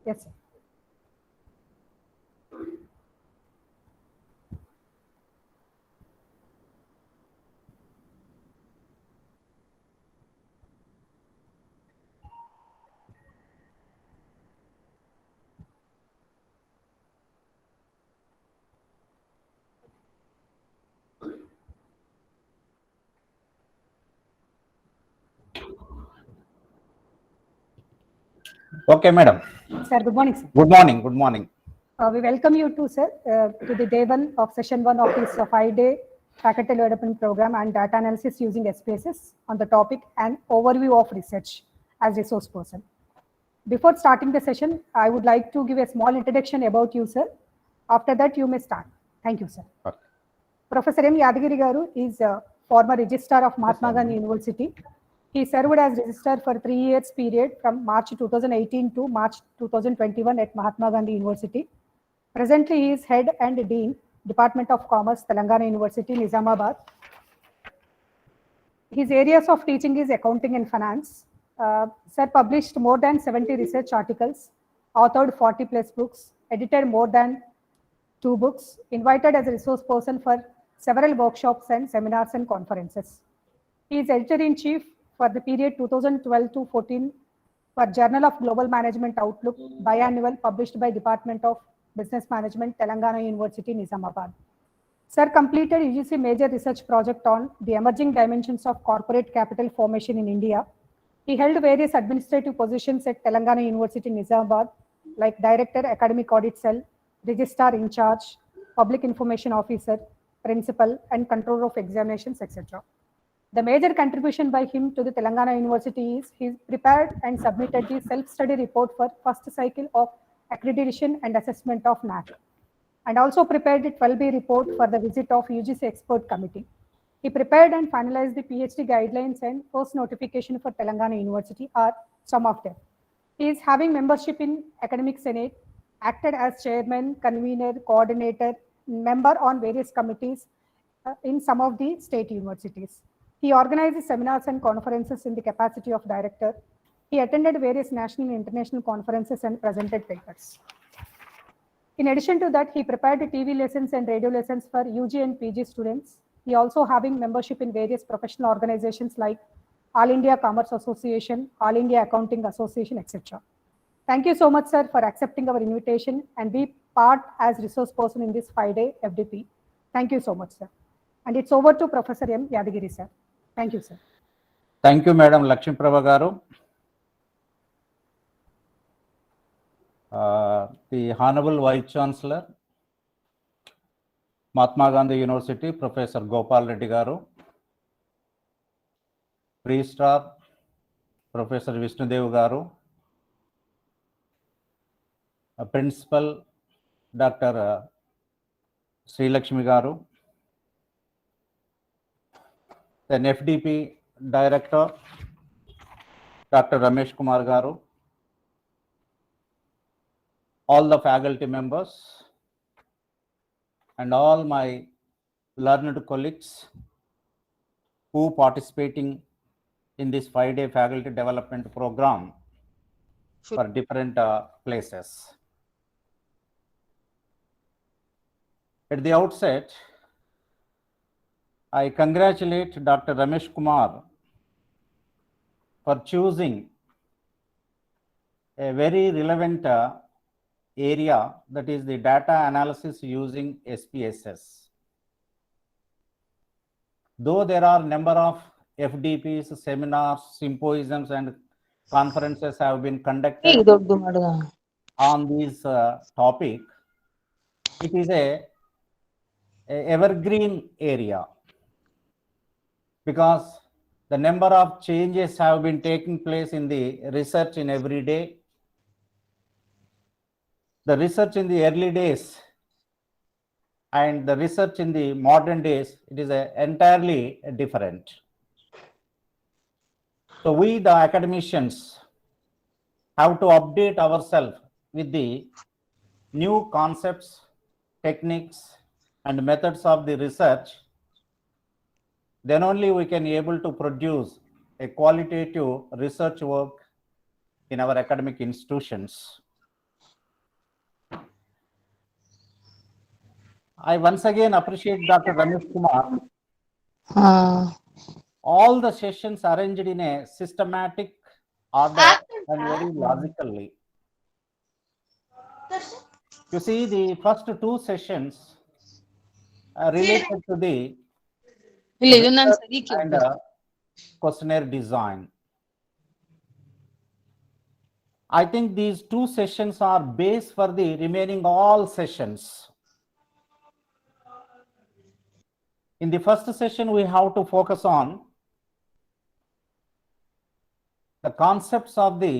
Yes, sir. Okay, madam. Sir, good morning, sir. Good morning. Good morning. We welcome you to, sir, to the day one of session one of this 5-day faculty development program and data analysis using SPSS on the topic and overview of research as resource person. Before starting the session, I would like to give a small introduction about you, sir. After that, you may start. Thank you, sir. Okay. Professor M. Yadagiri Garu is a former registrar of Mahatma Gandhi University. He served as registrar for 3 years period from March 2018 to March 2021 at Mahatma Gandhi University. Presently, he is head and dean, Department of Commerce, Telangana University, Nizamabad. His areas of teaching is accounting and finance. Sir published more than 70 research articles, authored 40 plus books, edited more than 2 books, invited as a resource person for several workshops and seminars and conferences. He is editor-in-chief for the period 2012 to 14 for Journal of Global Management Outlook, biannual, published by Department of Business Management, Telangana University, Nizamabad. Sir completed UGC major research project on the emerging dimensions of corporate capital formation in India. He held various administrative positions at Telangana University, Nizamabad, like Director, Academic Audit Cell, Registrar in Charge, Public Information Officer, Principal, and Controller of Examinations, etc. The major contribution by him to the Telangana University is he prepared and submitted the self-study report for first cycle of accreditation and assessment of NAC, and also prepared the 12B report for the visit of UGC expert committee. He prepared and finalized the PhD guidelines and first notification for Telangana University are some of them. He is having membership in Academic Senate, acted as chairman, convener, coordinator, member on various committees in some of the state universities. He organized seminars and conferences in the capacity of director. He attended various national and international conferences and presented papers. In addition to that, he prepared TV lessons and radio lessons for UG and PG students. He also having membership in various professional organizations like All India Commerce Association, All India Accounting Association, etc. Thank you so much, sir, for accepting our invitation and be part as resource person in this 5-day FDP. Thank you so much, sir. And it's over to Professor M. Yadagiri, sir. Thank you, sir. Thank you, Madam Lakshmi Prabha Garu. The Honorable Vice Chancellor, Mahatma Gandhi University, Professor Gopal Reddy Garu, Registrar, Professor Vishnudev Garu, Principal, Dr. Sri Lakshmi Garu, then FDP Director, Dr. Ramesh Kumar Garu, all the faculty members, and all my learned colleagues who participating in this 5-day faculty development program for different places. At the outset, I congratulate Dr. Ramesh Kumar for choosing a very relevant area, that is the data analysis using SPSS. Though there are number of FDPs, seminars, symposiums, and conferences have been conducted on this topic, it is a evergreen area because the number of changes have been taking place in the research in every day. The research in the early days and the research in the modern days, it is entirely different. So we, the academicians, have to update ourselves with the new concepts, techniques, and methods of the research. Then only we can able to produce a qualitative research work in our academic institutions. I once again appreciate Dr. Ramesh Kumar. All the sessions arranged in a systematic order and very logically. You see, the first two sessions are related to the లేదు నన్ను research సరిగ్గా and చెప్పు. questionnaire design. I think these two sessions are base for the remaining all sessions. In the first session, we have to focus on the concepts of the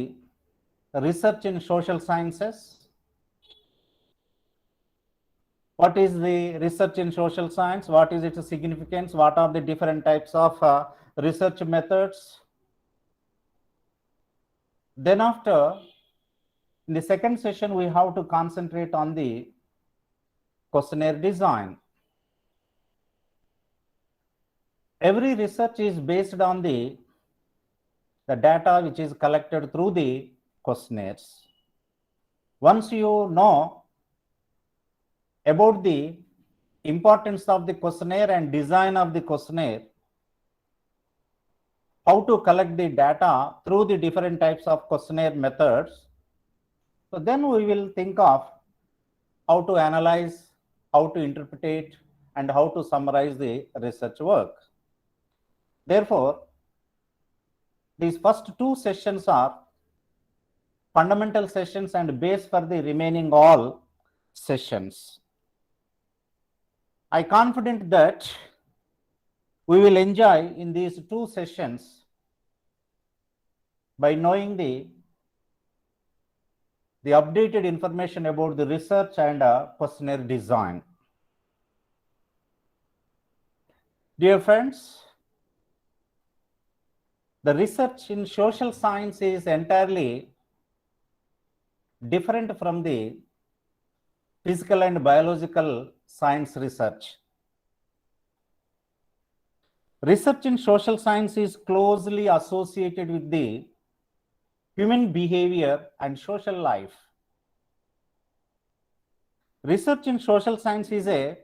research in social sciences. What is the research in social science? What is its significance? What are the different types of research methods? Then after, in the second session, we have to concentrate on the questionnaire design. Every research is based on the data which is collected through the questionnaires. Once you know about the importance of the questionnaire and design of the questionnaire, how to collect the data through the different types of questionnaire methods, so then we will think of how to analyze, how to interpret, and how to summarize the research work. Therefore, these first two sessions are fundamental sessions and base for the remaining all sessions. I am confident that we will enjoy in these two sessions by knowing the updated information about the research and questionnaire design. Dear friends, the research in social science is entirely different from the physical and biological science research. Research in social science is closely associated with the human behavior and social life. Research in social science is a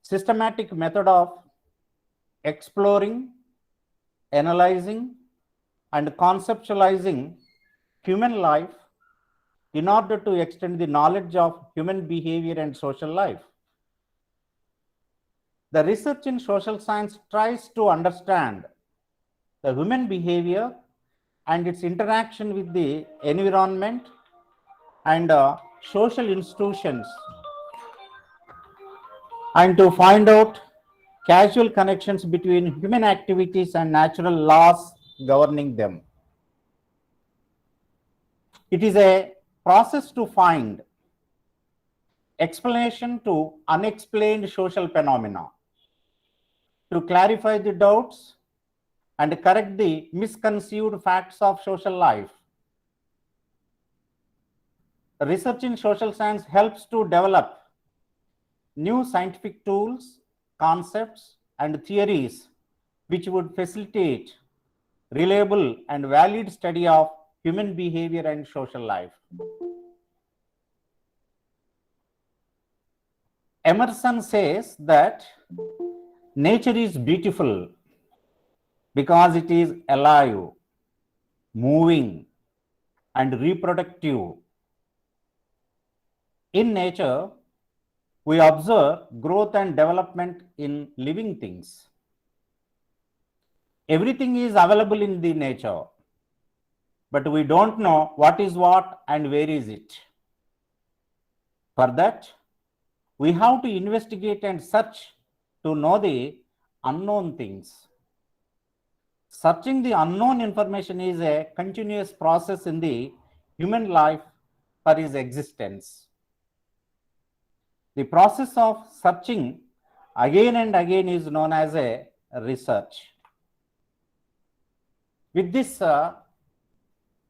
systematic method of exploring, analyzing, and conceptualizing human life in order to extend the knowledge of human behavior and social life. The research in social science tries to understand the human behavior and its interaction with the environment and social institutions, and to find out causal connections between human activities and natural laws governing them. It is a process to find explanation to unexplained social phenomena, to clarify the doubts and correct the misconceived facts of social life. Research in social science helps to develop new scientific tools, concepts, and theories which would facilitate reliable and valid study of human behavior and social life. Emerson says that nature is beautiful because it is alive, moving, and reproductive. In nature, we observe growth and development in living things. Everything is available in the nature, but we don't know what is what and where is it. For that, we have to investigate and search to know the unknown things. Searching the unknown information is a continuous process in the human life for its existence. The process of searching again and again is known as a research. With this, a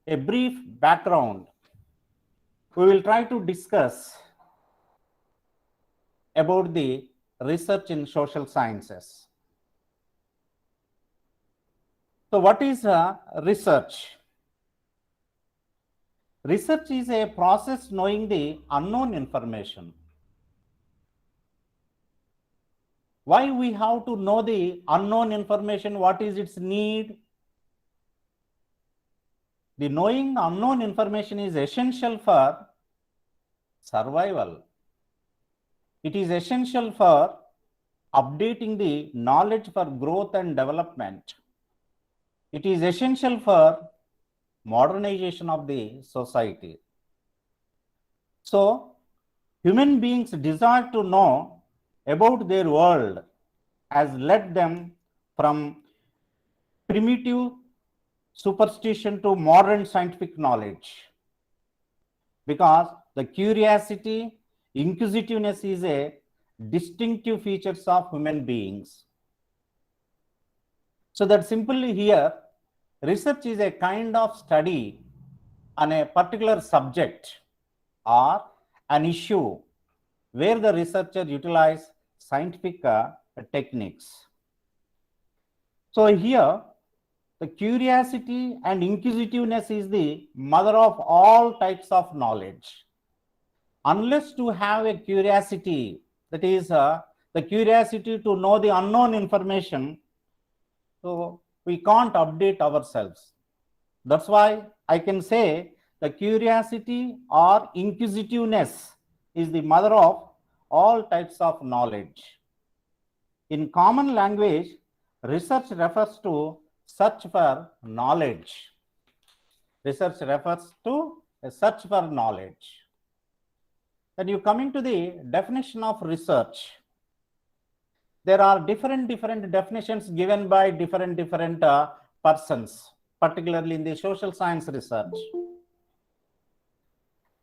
brief background, we will try to discuss about the research in social sciences. So what is research? Research is a process knowing the unknown information. Why we have to know the unknown information? What is its need? The knowing unknown information is essential for survival. It is essential for updating the knowledge for growth and development. It is essential for modernization of the society. So, human beings' desire to know about their world has led them from primitive superstition to modern scientific knowledge, because the curiosity, inquisitiveness is a distinctive features of human beings. So that simply here, research is a kind of study on a particular subject or an issue where the researcher utilize scientific techniques. So here, the curiosity and inquisitiveness is the mother of all types of knowledge. Unless to have a curiosity, that is the curiosity to know the unknown information, so we can't update ourselves. That's why I can say the curiosity or inquisitiveness is the mother of all types of knowledge. In common language, research refers to search for knowledge. Research refers to a search for knowledge. Then you coming to the definition of research. There are different definitions given by different persons, particularly in the social science research.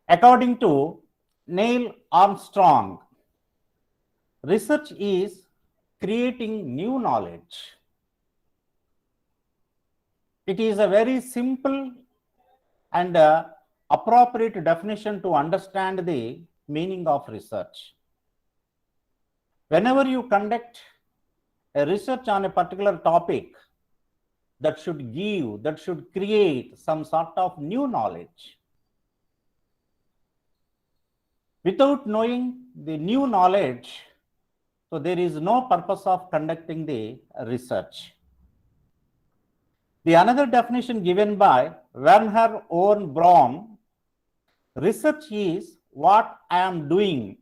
According to Neil Armstrong, research is creating new knowledge. It is a very simple and appropriate definition to understand the meaning of research. Whenever you conduct a research on a particular topic, that should create some sort of new knowledge. Without knowing the new knowledge, so there is no purpose of conducting the research. The another definition given by Werner Owen Braun, research is what I am doing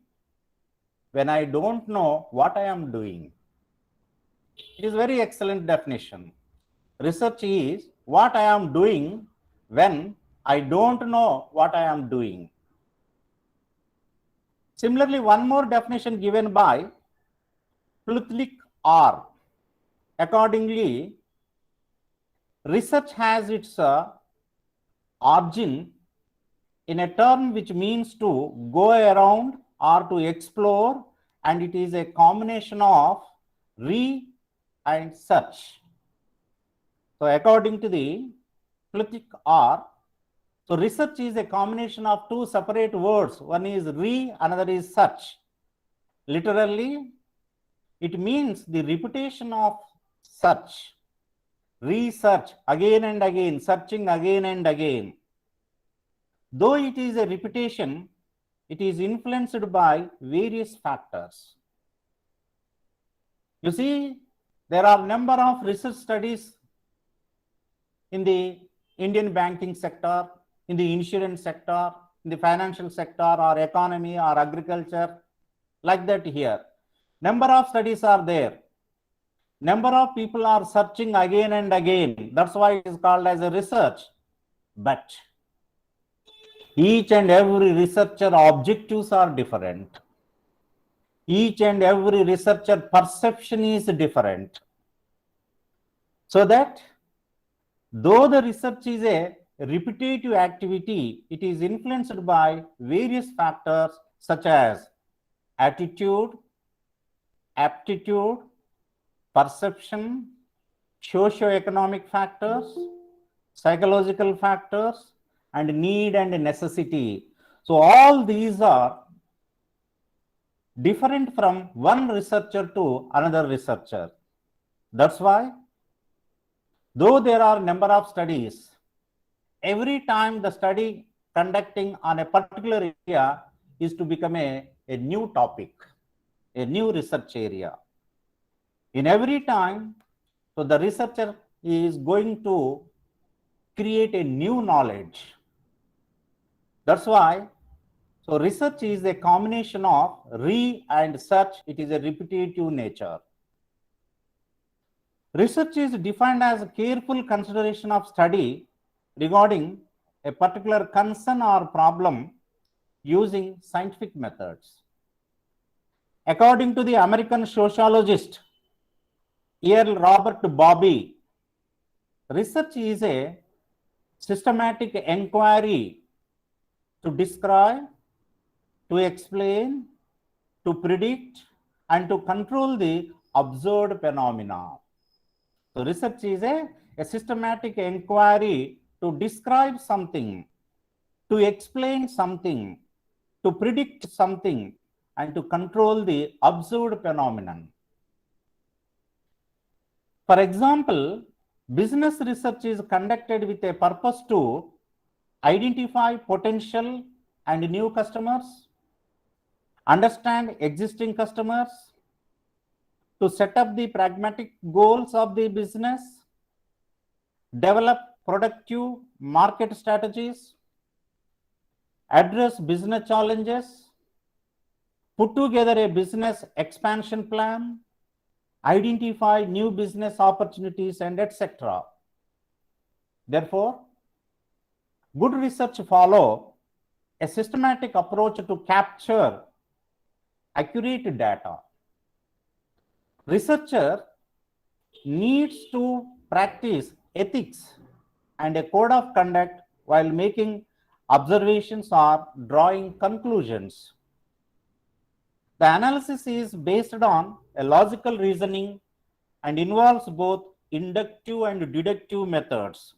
when I don't know what I am doing. It is very excellent definition. Research is what I am doing when I don't know what I am doing. Similarly, one more definition given by Pluthlik R. Accordingly, research has its origin in a term which means to go around or to explore, and it is a combination of re and search. So according to the Pluthlik R, so research is a combination of two separate words. One is re, another is search. Literally, it means the repetition of search, research again and again, searching again and again. Though it is a repetition, it is influenced by various factors. You see, there are number of research studies in the Indian banking sector, in the insurance sector, in the financial sector, or economy, or agriculture, like that here. Number of studies are there. Number of people are searching again and again. That's why it is called as a research. But each and every researcher objectives are different. Each and every researcher perception is different. So that though the research is a repetitive activity, it is influenced by various factors such as attitude, aptitude, perception, socio-economic factors, psychological factors, and need and necessity. So all these are different from one researcher to another researcher. That's why, though there are number of studies, every time the study conducting on a particular area is to become a new topic, a new research area. In every time, so the researcher is going to create a new knowledge. That's why, so research is a combination of re and search. It is a repetitive nature. Research is defined as a careful consideration of study regarding a particular concern or problem using scientific methods. According to the American sociologist Earl Robert Bobby, research is a systematic inquiry to describe, to explain, to predict, and to control the observed phenomena. So research is a systematic inquiry to describe something, to explain something, to predict something, and to control the observed phenomenon. For example, business research is conducted with a purpose to identify potential and new customers, understand existing customers, to set up the pragmatic goals of the business, develop productive market strategies, address business challenges, put together a business expansion plan, identify new business opportunities, and etc. Therefore, good research follow a systematic approach to capture accurate data. Researcher needs to practice ethics and a code of conduct while making observations or drawing conclusions. The analysis is based on a logical reasoning and involves both inductive and deductive methods.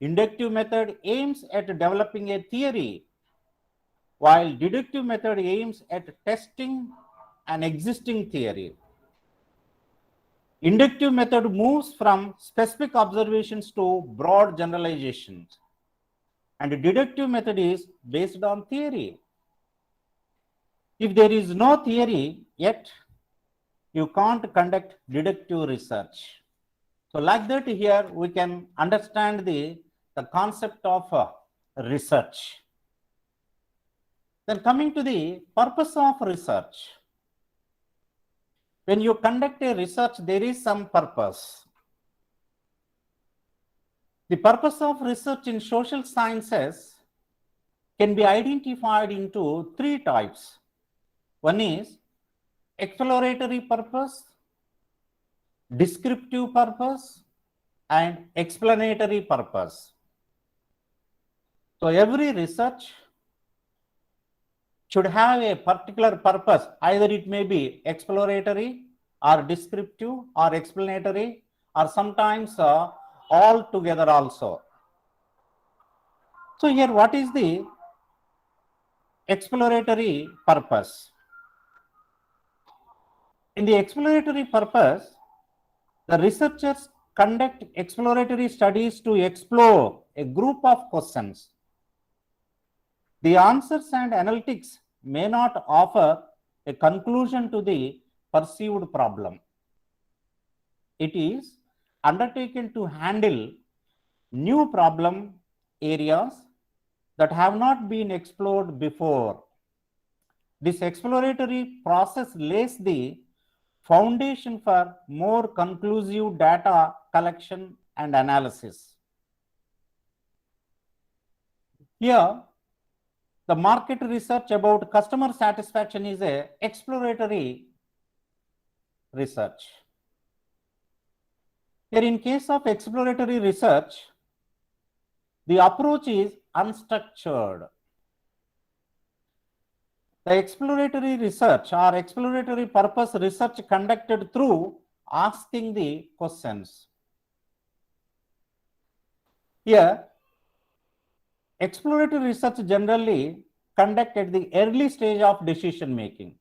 Inductive method aims at developing a theory, while deductive method aims at testing an existing theory. Inductive method moves from specific observations to broad generalizations, and deductive method is based on theory. If there is no theory yet, you can't conduct deductive research. So like that, here we can understand the concept of research. Then coming to the purpose of research. When you conduct a research, there is some purpose. The purpose of research in social sciences can be identified into three types. One is exploratory purpose, descriptive purpose, and explanatory purpose. So every research should have a particular purpose. Either it may be exploratory or descriptive or explanatory, or sometimes all together also. So here, what is the exploratory purpose? In the exploratory purpose, the researchers conduct exploratory studies to explore a group of questions. The answers and analytics may not offer a conclusion to the perceived problem. It is undertaken to handle new problem areas that have not been explored before. This exploratory process lays the foundation for more conclusive data collection and analysis. Here, the market research about customer satisfaction is a exploratory research. Here, in case of exploratory research, the approach is unstructured. The exploratory research or exploratory purpose research conducted through asking the questions. Here, exploratory research generally conducted at the early stage of decision making.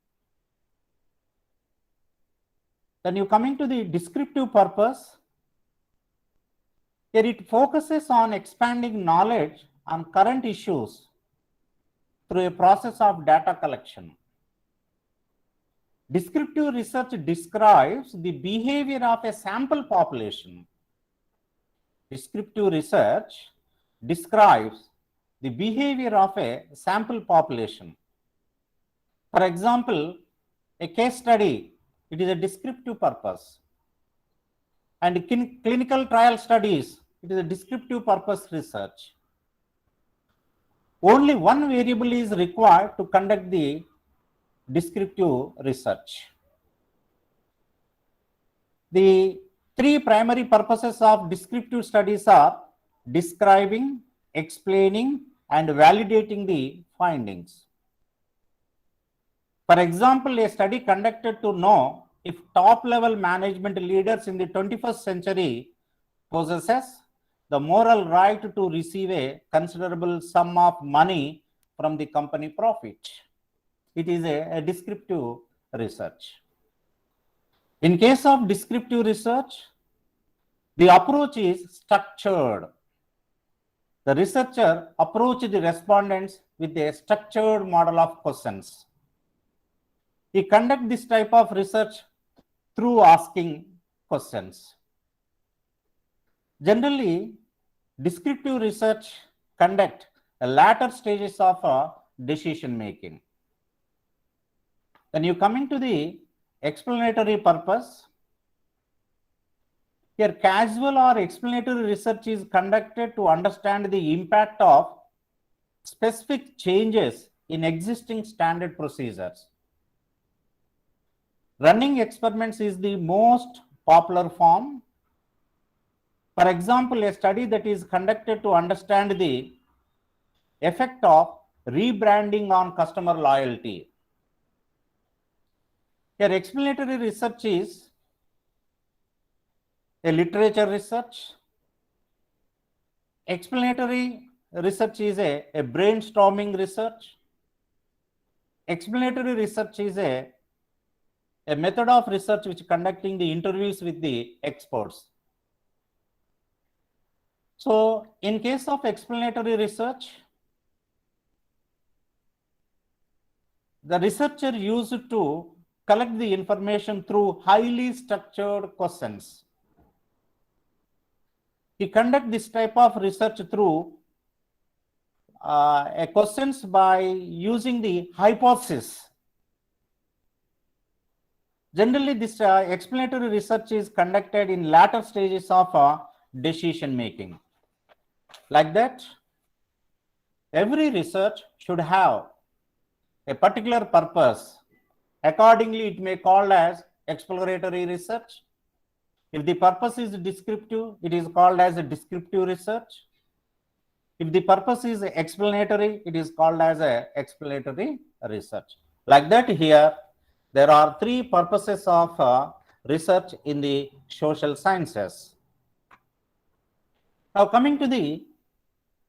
Then you coming to the descriptive purpose. Here it focuses on expanding knowledge on current issues through a process of data collection. Descriptive research describes the behavior of a sample population. Descriptive research describes the behavior of a sample population. For example, a case study, it is a descriptive purpose. And clinical trial studies, it is a descriptive purpose research. Only one variable is required to conduct the descriptive research. The three primary purposes of descriptive studies are describing, explaining, and validating the findings. For example, a study conducted to know if top-level management leaders in the 21st century possesses the moral right to receive a considerable sum of money from the company profit. It is a descriptive research. In case of descriptive research, the approach is structured. The researcher approaches the respondents with a structured model of questions. He conducts this type of research through asking questions. Generally, descriptive research conduct the latter stages of decision making. When you come into the explanatory purpose, here casual or explanatory research is conducted to understand the impact of specific changes in existing standard procedures. Running experiments is the most popular form. For example, a study that is conducted to understand the effect of rebranding on customer loyalty. Here, explanatory research is a literature research. Explanatory research is a brainstorming research. Explanatory research is a method of research which conducting the interviews with the experts. So, in case of explanatory research, the researcher used to collect the information through highly structured questions. He conduct this type of research through questions by using the hypothesis. Generally, this explanatory research is conducted in latter stages of decision making. Like that, every research should have a particular purpose. Accordingly, it may be called as exploratory research. If the purpose is descriptive, it is called as a descriptive research. If the purpose is explanatory, it is called as a explanatory research. Like that, here there are three purposes of research in the social sciences. Now, coming to the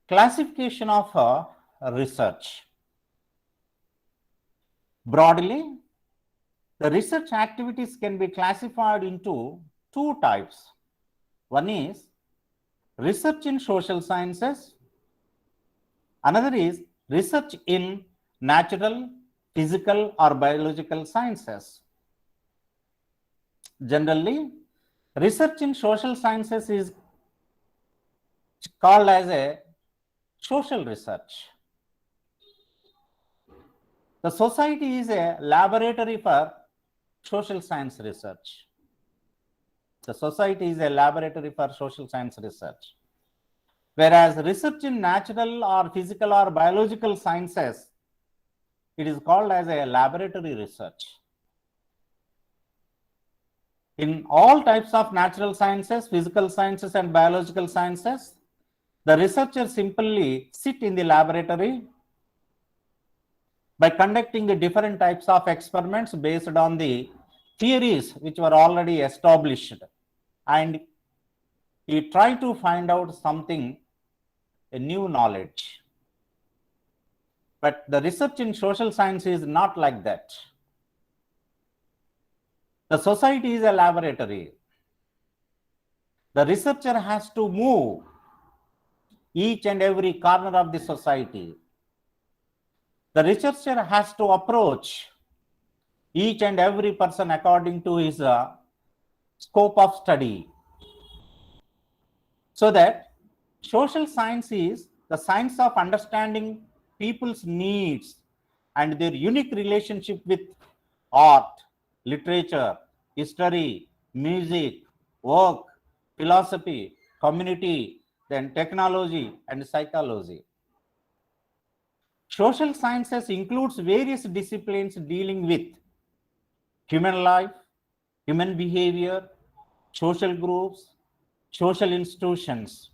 classification of research. Broadly, the research activities can be classified into two types. One is research in social sciences. Another is research in natural, physical, or biological sciences. Generally, research in social sciences is called as a social research. The society is a laboratory for social science research. The society is a laboratory for social science research. Whereas research in natural or physical or biological sciences, it is called as a laboratory research. In all types of natural sciences, physical sciences, and biological sciences, the researchers simply sit in the laboratory by conducting the different types of experiments based on the theories which were already established, and you try to find out something, a new knowledge. But the research in social science is not like that. The society is a laboratory. The researcher has to move each and every corner of the society. The researcher has to approach each and every person according to his scope of study. So that social science is the science of understanding people's needs and their unique relationship with art, literature, history, music, work, philosophy, community, then technology and psychology. Social sciences includes various disciplines dealing with human life, human behavior, social groups, social institutions.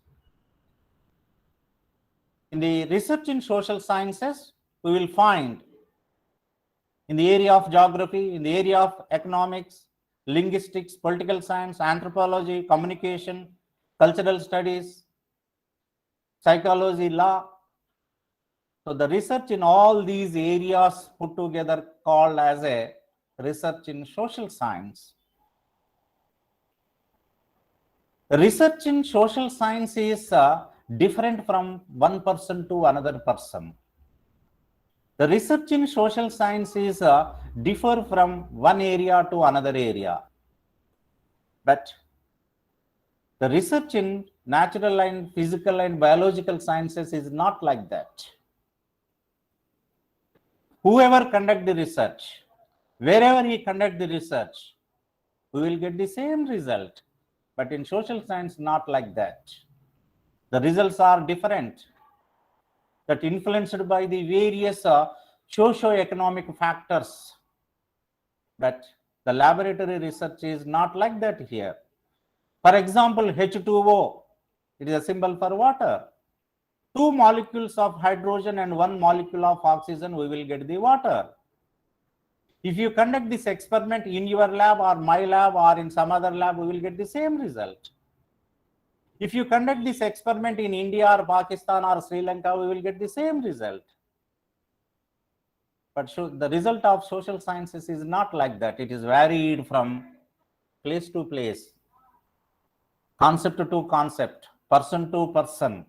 In the research in social sciences, we will find in the area of geography, in the area of economics, linguistics, political science, anthropology, communication, cultural studies, psychology, law. So the research in all these areas put together called as a research in social science. Research in social science is different from one person to another person. The research in social science is differ from one area to another area. But the research in natural and physical and biological sciences is not like that. Whoever conduct the research, wherever he conduct the research, we will get the same result. But in social science, not like that. The results are different, that influenced by the various socio-economic factors. But the laboratory research is not like that here. For example, H2O, it is a symbol for water. 2 molecules of hydrogen and 1 molecule of oxygen, we will get the water. If you conduct this experiment in your lab or my lab or in some other lab, we will get the same result. If you conduct this experiment in India or Pakistan or Sri Lanka, we will get the same result. But the result of social sciences is not like that. It is varied from place to place, concept to concept, person to person,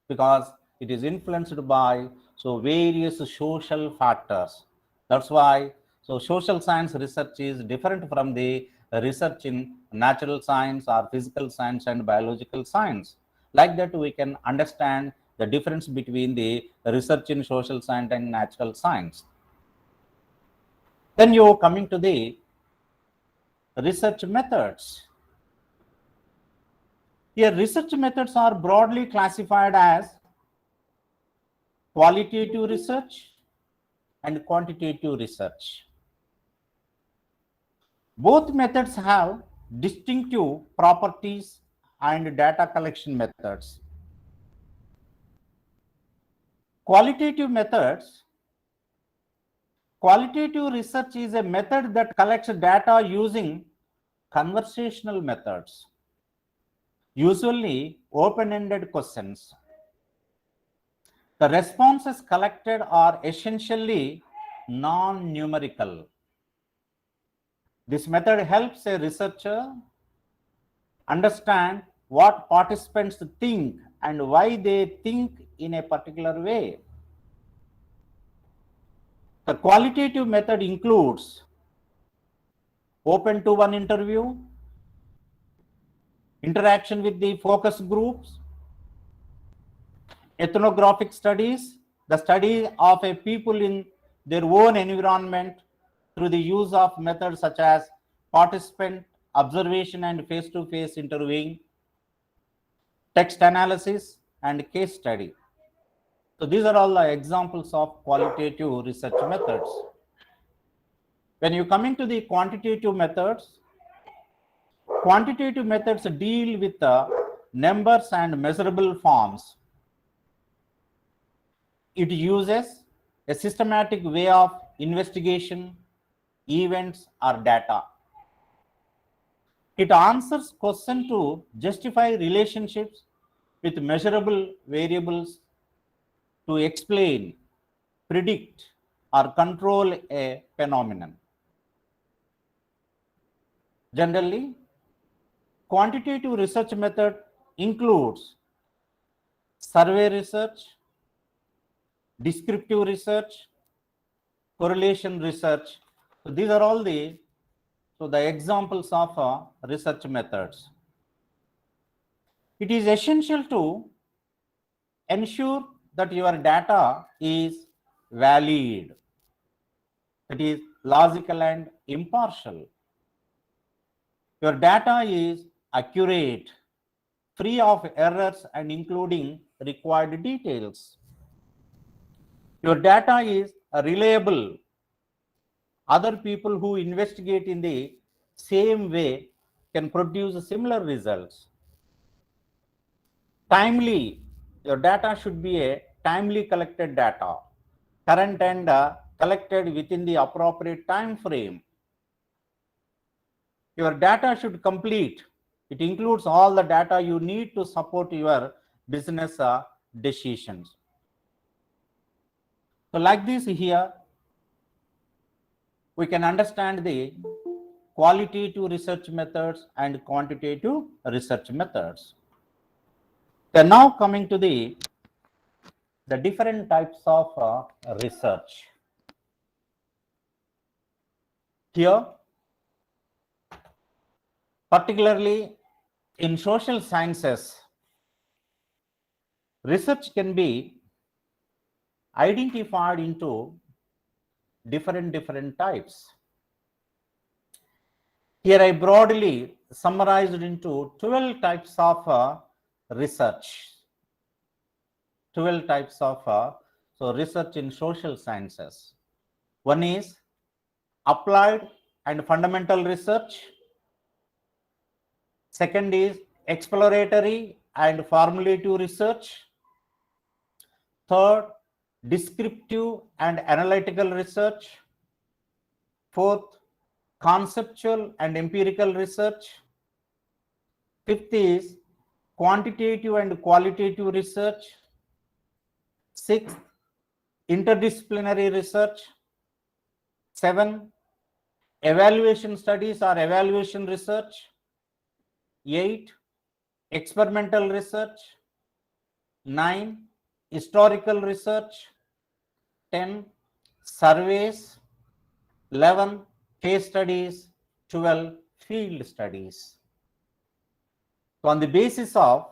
because it is influenced by various social factors. That's why social science research is different from the research in natural science or physical science and biological science. Like that, we can understand the difference between the research in social science and natural science. Then you coming to the research methods. Here, research methods are broadly classified as qualitative research and quantitative research. Both methods have distinctive properties and data collection methods. Qualitative research is a method that collects data using conversational methods, usually open-ended questions. The responses collected are essentially non-numerical. This method helps a researcher understand what participants think and why they think in a particular way. The qualitative method includes open to one interview, interaction with the focus groups, ethnographic studies, the study of a people in their own environment through the use of methods such as participant observation and face-to-face interviewing, text analysis, and case study. So these are all the examples of qualitative research methods. When you come into the quantitative methods deal with the numbers and measurable forms. It uses a systematic way of investigation, events, or data. It answers questions to justify relationships with measurable variables to explain, predict, or control a phenomenon. Generally, quantitative research method includes survey research, descriptive research, correlation research. So these are all the examples of research methods. It is essential to ensure that your data is valid, that is logical and impartial. Your data is accurate, free of errors and including required details. Your data is reliable. Other people who investigate in the same way can produce similar results. Timely, your data should be a timely collected data, current and collected within the appropriate time frame. Your data should complete. It includes all the data you need to support your business decisions. So like this here, we can understand the qualitative research methods and quantitative research methods. So now coming to the different types of research. Here, particularly in social sciences, research can be identified into different types. Here I broadly summarized into 12 types of research. 12 types of research in social sciences. One is applied and fundamental research. Second is exploratory and formulative research. Third, descriptive and analytical research. Fourth, conceptual and empirical research. Fifth is quantitative and qualitative research. Sixth, interdisciplinary research. 7, evaluation studies or evaluation research. 8, experimental research. 9, historical research. 10, surveys. 11, case studies. 12, field studies. So on the basis of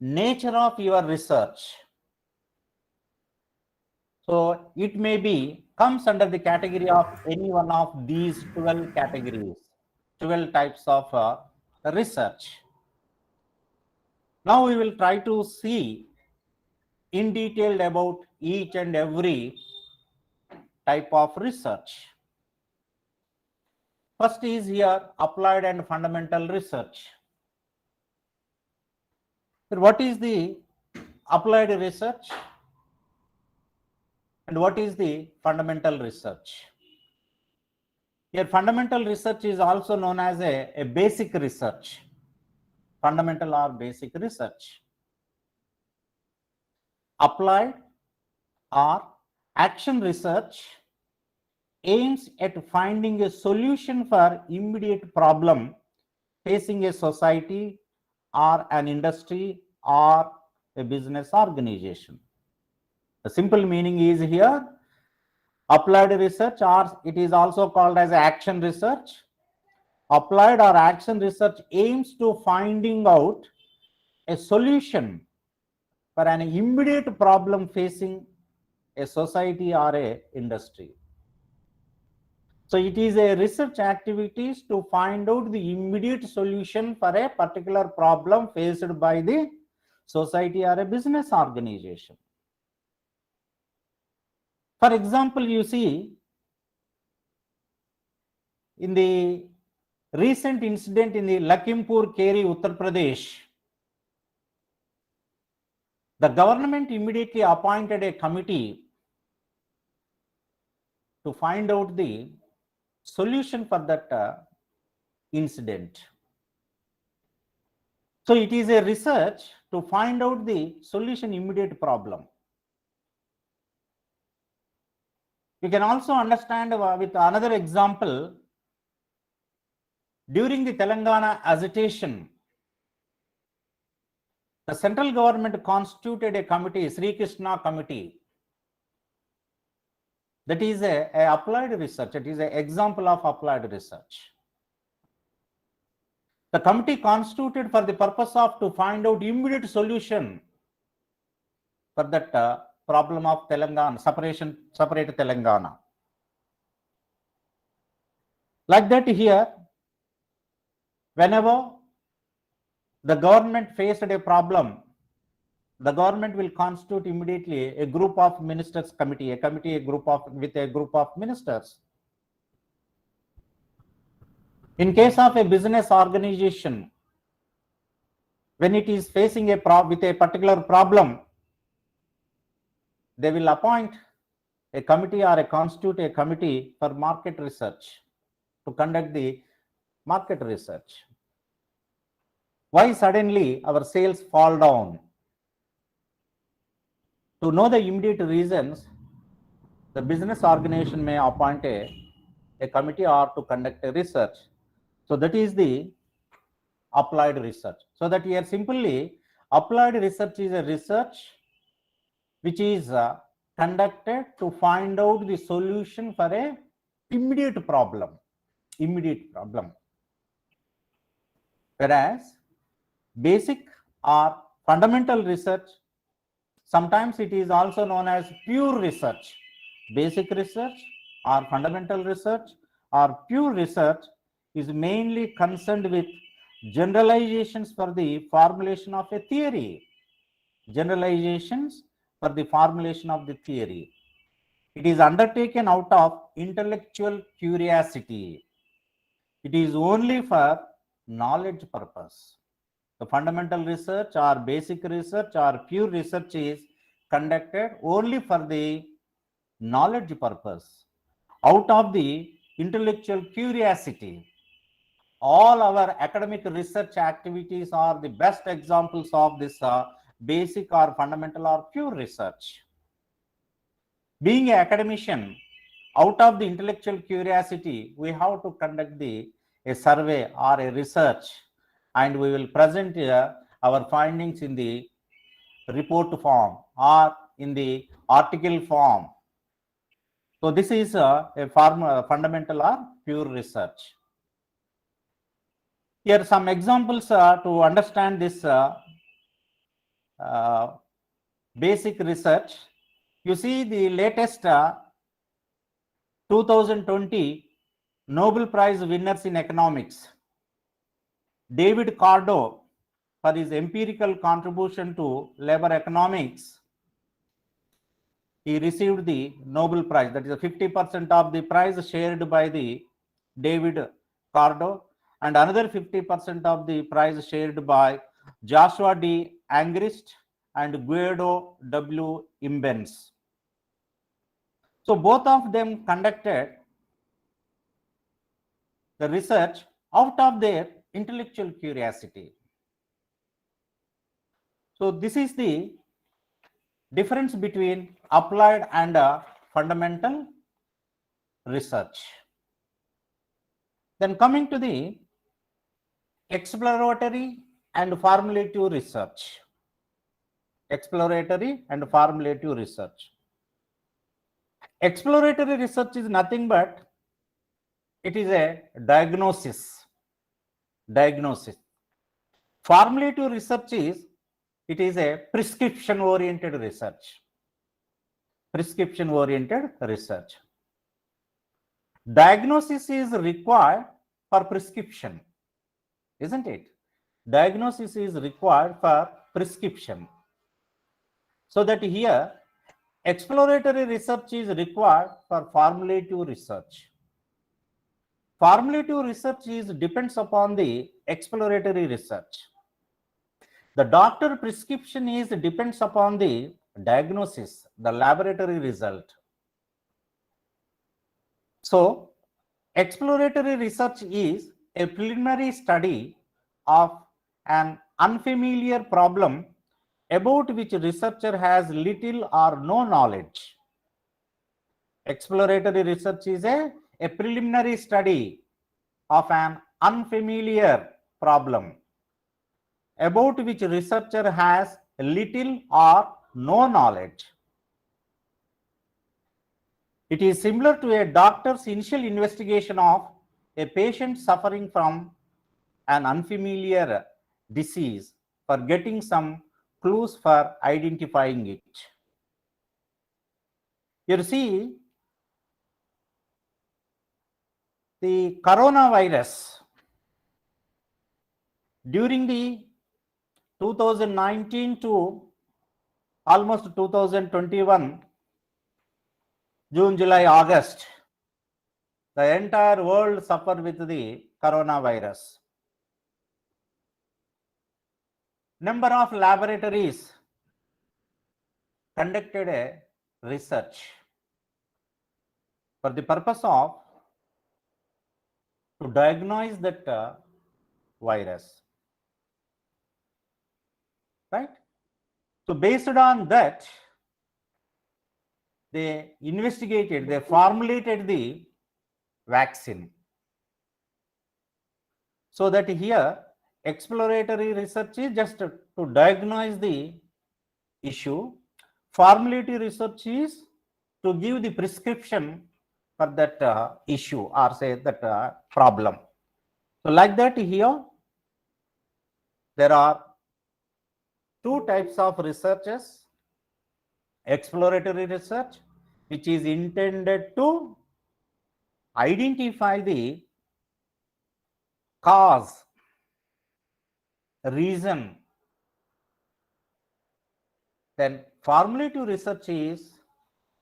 nature of your research, so it may be comes under the category of any one of these 12 categories, 12 types of research. Now we will try to see in detail about each and every type of research. First is here applied and fundamental research. What is the applied research and what is the fundamental research? Here fundamental research is also known as a basic research. Fundamental or basic research. Applied or action research aims at finding a solution for immediate problem facing a society or an industry or a business organization. The simple meaning is here applied research, or it is also called as action research. Applied or action research aims to finding out a solution for an immediate problem facing a society or a industry. So it is a research activities to find out the immediate solution for a particular problem faced by the society or a business organization. For example, you see in the recent incident in the Lakhimpur Kheri, Uttar Pradesh, the government immediately appointed a committee to find out the solution for that incident. So it is a research to find out the solution immediate problem. You can also understand with another example. During the Telangana agitation, the central government constituted a committee, Sri Krishna Committee. That is a applied research. It is an example of applied research. The committee constituted for the purpose of to find out immediate solution for that problem of Telangana, separate Telangana. Like that here, whenever the government faced a problem, the government will constitute immediately a group of ministers committee, with a group of ministers. In case of a business organization, when it is facing with a particular problem, they will appoint a committee or constitute a committee for market research to conduct the market research. Why suddenly our sales fall down? To know the immediate reasons, the business organization may appoint a committee or to conduct a research. So that is the applied research. So that here simply applied research is a research which is conducted to find out the solution for a immediate problem. Whereas basic or fundamental research, sometimes it is also known as pure research. Basic research or fundamental research or pure research is mainly concerned with generalizations for the formulation of a theory. Generalizations for the formulation of the theory. It is undertaken out of intellectual curiosity. It is only for knowledge purpose. The fundamental research or basic research or pure research is conducted only for the knowledge purpose, out of the intellectual curiosity. All our academic research activities are the best examples of this basic or fundamental or pure research. Being an academician, out of the intellectual curiosity, we have to conduct a survey or a research, and we will present our findings in the report form or in the article form. So this is a fundamental or pure research. Here are some examples to understand this basic research. You see the latest 2020 Nobel Prize winners in economics. David Cardo, for his empirical contribution to labor economics, he received the Nobel Prize. That is 50% of the prize shared by the David Cardo, and another 50% of the prize shared by Joshua D. Angrist and Guido W. Imbens. So both of them conducted the research out of their intellectual curiosity. So this is the difference between applied and fundamental research. Then coming to the exploratory and formulative research. Exploratory and formulative research. Exploratory research is nothing but it is a diagnosis. Formulative research is a prescription oriented research. Diagnosis is required for prescription, isn't it? Diagnosis is required for prescription. So that here exploratory research is required for formulative research. Formulative research depends upon the exploratory research. The doctor prescription depends upon the diagnosis, the laboratory result. So exploratory research is a preliminary study of an unfamiliar problem about which researcher has little or no knowledge. Exploratory research is a preliminary study of an unfamiliar problem about which researcher has little or no knowledge. It is similar to a doctor's initial investigation of a patient suffering from an unfamiliar disease for getting some clues for identifying it. You see, the coronavirus during the 2019 to almost 2021, June, July, August, the entire world suffered with the coronavirus. Number of laboratories conducted a research for the purpose of to diagnose that virus, right? So based on that, they investigated, they formulated the vaccine. So that here exploratory research is just to diagnose the issue. Formulatory research is to give the prescription for that issue or say that problem. So like that here, there are two types of researches. Exploratory research, which is intended to identify the cause, reason. Then formulative research is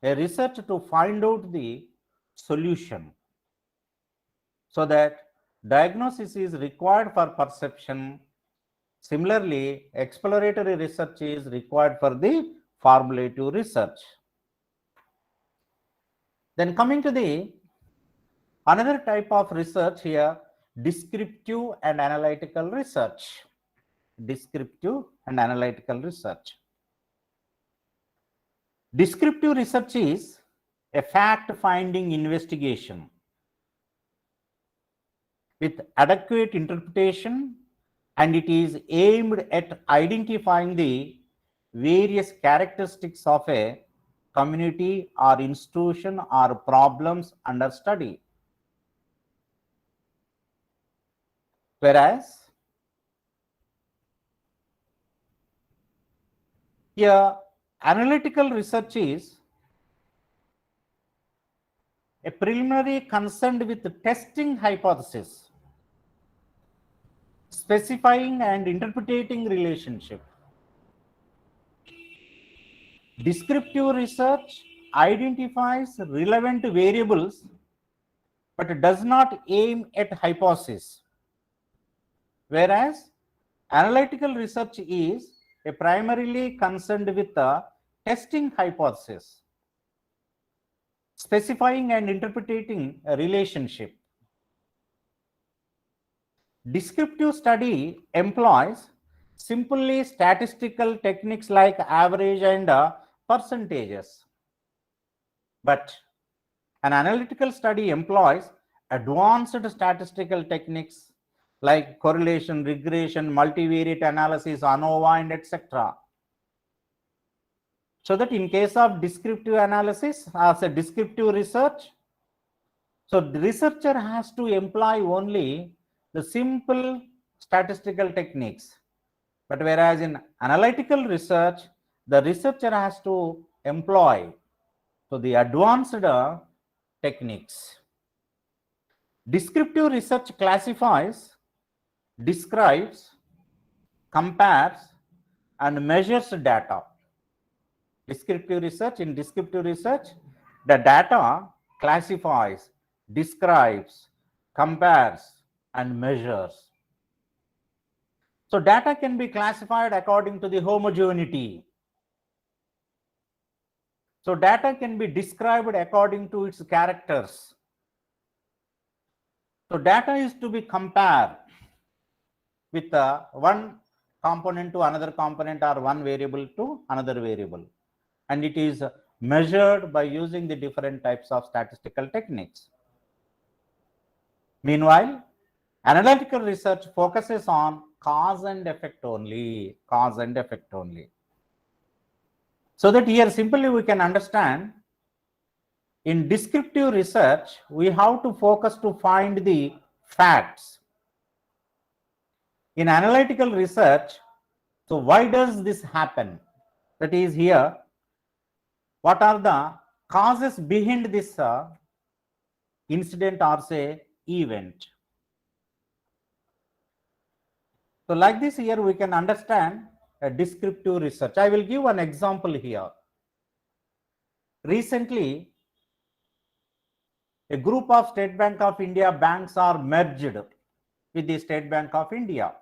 a research to find out the solution, so that diagnosis is required for perception. Similarly, exploratory research is required for the formulative research. Then coming to the another type of research here, descriptive and analytical research. Descriptive and analytical research. Descriptive research is a fact-finding investigation with adequate interpretation, and it is aimed at identifying the various characteristics of a community or institution or problems under study. Whereas here analytical research is a preliminary concerned with testing hypothesis, specifying and interpreting relationship. Descriptive research identifies relevant variables but does not aim at hypothesis, whereas analytical research is a primarily concerned with the testing hypothesis, specifying and interpreting a relationship. Descriptive study employs simply statistical techniques like average and percentages, but an analytical study employs advanced statistical techniques like correlation, regression, multivariate analysis, ANOVA, and etc. So that in case of descriptive analysis as a descriptive research, so the researcher has to employ only the simple statistical techniques. But whereas in analytical research, the researcher has to employ the advanced techniques. Descriptive research classifies, describes, compares, and measures data. Descriptive research, in descriptive research, the data classifies, describes, compares, and measures. So data can be classified according to the homogeneity. So data can be described according to its characters. So data is to be compared with one component to another component or one variable to another variable. And it is measured by using the different types of statistical techniques. Meanwhile, analytical research focuses on cause and effect only, cause and effect only. So that here simply we can understand in descriptive research, we have to focus to find the facts. In analytical research, so why does this happen? That is here, what are the causes behind this incident or say event? So like this here, we can understand a descriptive research. I will give an example here. Recently, a group of State Bank of India banks are merged with the State Bank of India.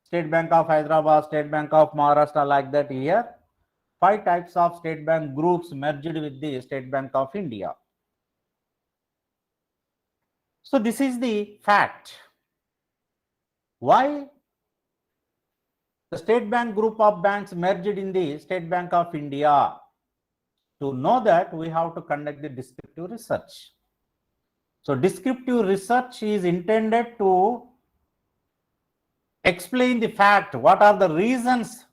State Bank of Hyderabad, State Bank of Maharashtra, like that here. 5 types of State Bank groups merged with the State Bank of India. So this is the fact. Why the State Bank group of banks merged in the State Bank of India? To know that, we have to conduct the descriptive research. So descriptive research is intended to explain the fact, what are the reasons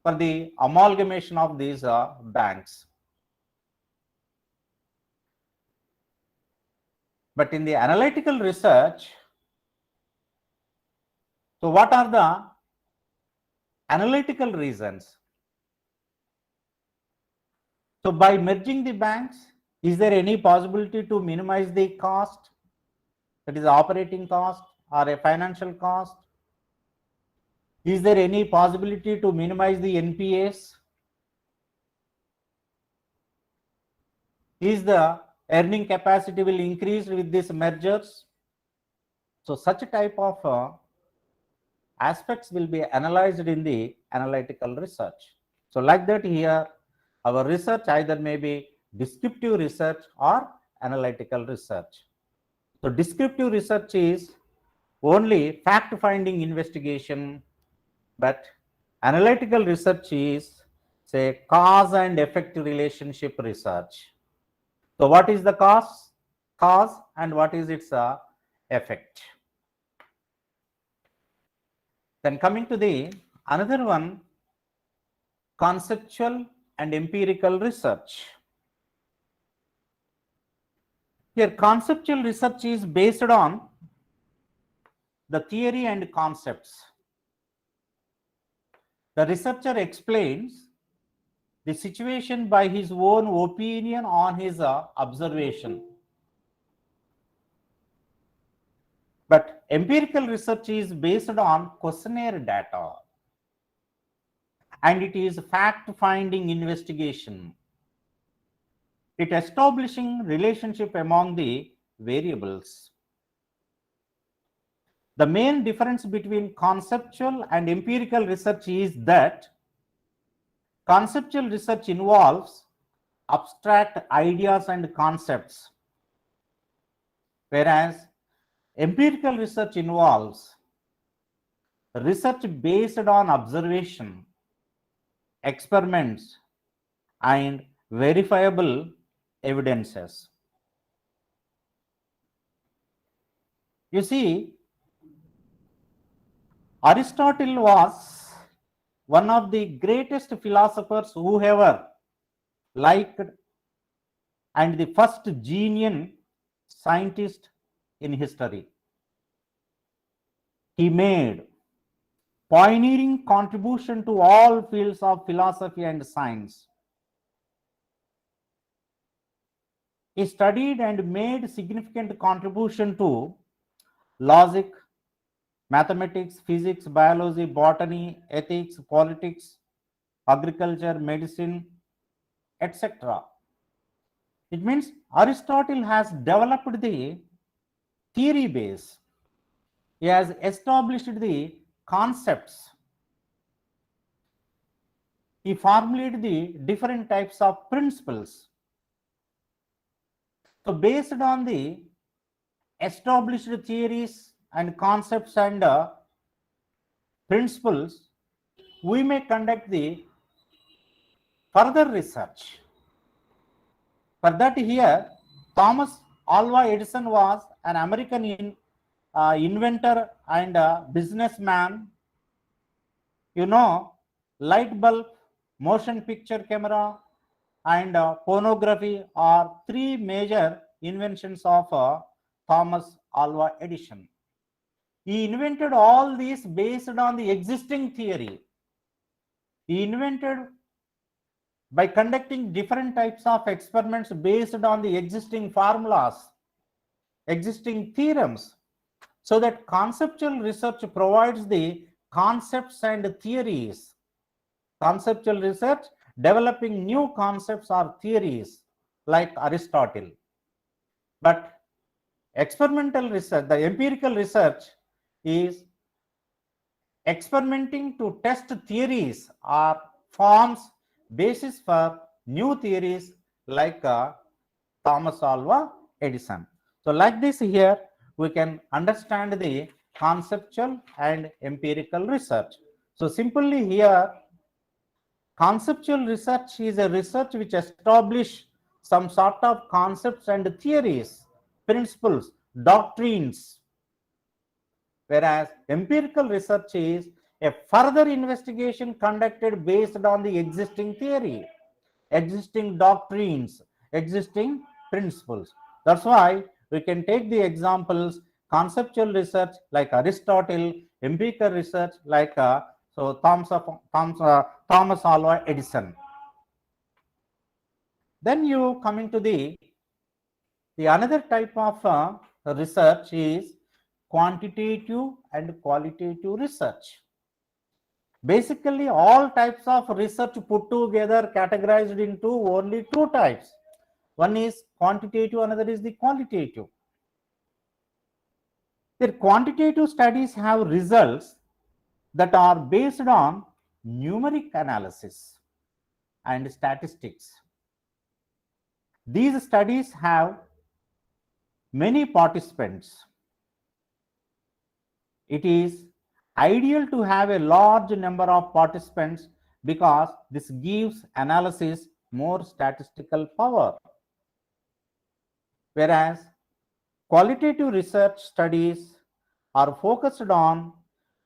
for the amalgamation of these banks. But in the analytical research, so what are the analytical reasons? So by merging the banks, is there any possibility to minimize the cost, that is operating cost or a financial cost? Is there any possibility to minimize the NPAs? Is the earning capacity will increase with these mergers? So such a type of aspects will be analyzed in the analytical research. So like that here, our research either may be descriptive research or analytical research. So descriptive research is only fact-finding investigation, but analytical research is say cause and effect relationship research. So what is the cause and what is its effect? Then coming to the another one, conceptual and empirical research. Here conceptual research is based on the theory and concepts. The researcher explains the situation by his own opinion on his observation. But empirical research is based on questionnaire data, and it is fact-finding investigation. It establishing relationship among the variables. The main difference between conceptual and empirical research is that conceptual research involves abstract ideas and concepts, whereas empirical research involves research based on observation, experiments, and verifiable evidences. You see, Aristotle was one of the greatest philosophers who ever liked, and the first genuine scientist in history. He made pioneering contribution to all fields of philosophy and science. He studied and made significant contribution to logic, mathematics, physics, biology, botany, ethics, politics, agriculture, medicine, etc. It means Aristotle has developed the theory base. He has established the concepts. He formulated the different types of principles. So based on the established theories and concepts and principles, we may conduct the further research. For that here, Thomas Alva Edison was an American inventor and businessman. You know, light bulb, motion picture camera, and phonography are three major inventions of Thomas Alva Edison. He invented all these based on the existing theory. He invented by conducting different types of experiments based on the existing formulas, existing theorems, so that conceptual research provides the concepts and theories. Conceptual research developing new concepts or theories like Aristotle. But experimental research, the empirical research, is experimenting to test theories or forms basis for new theories like Thomas Alva Edison. So like this here, we can understand the conceptual and empirical research. So simply here, conceptual research is a research which establishes some sort of concepts and theories, principles, doctrines, whereas empirical research is a further investigation conducted based on the existing theory, existing doctrines, existing principles. That's why we can take the examples conceptual research like Aristotle, empirical research like Thomas Alva Edison. Then you coming to the another type of research is quantitative and qualitative research. Basically, all types of research put together categorized into only two types. One is quantitative, another is the qualitative. The quantitative studies have results that are based on numeric analysis and statistics. These studies have many participants. It is ideal to have a large number of participants because this gives analysis more statistical power. Whereas qualitative research studies are focused on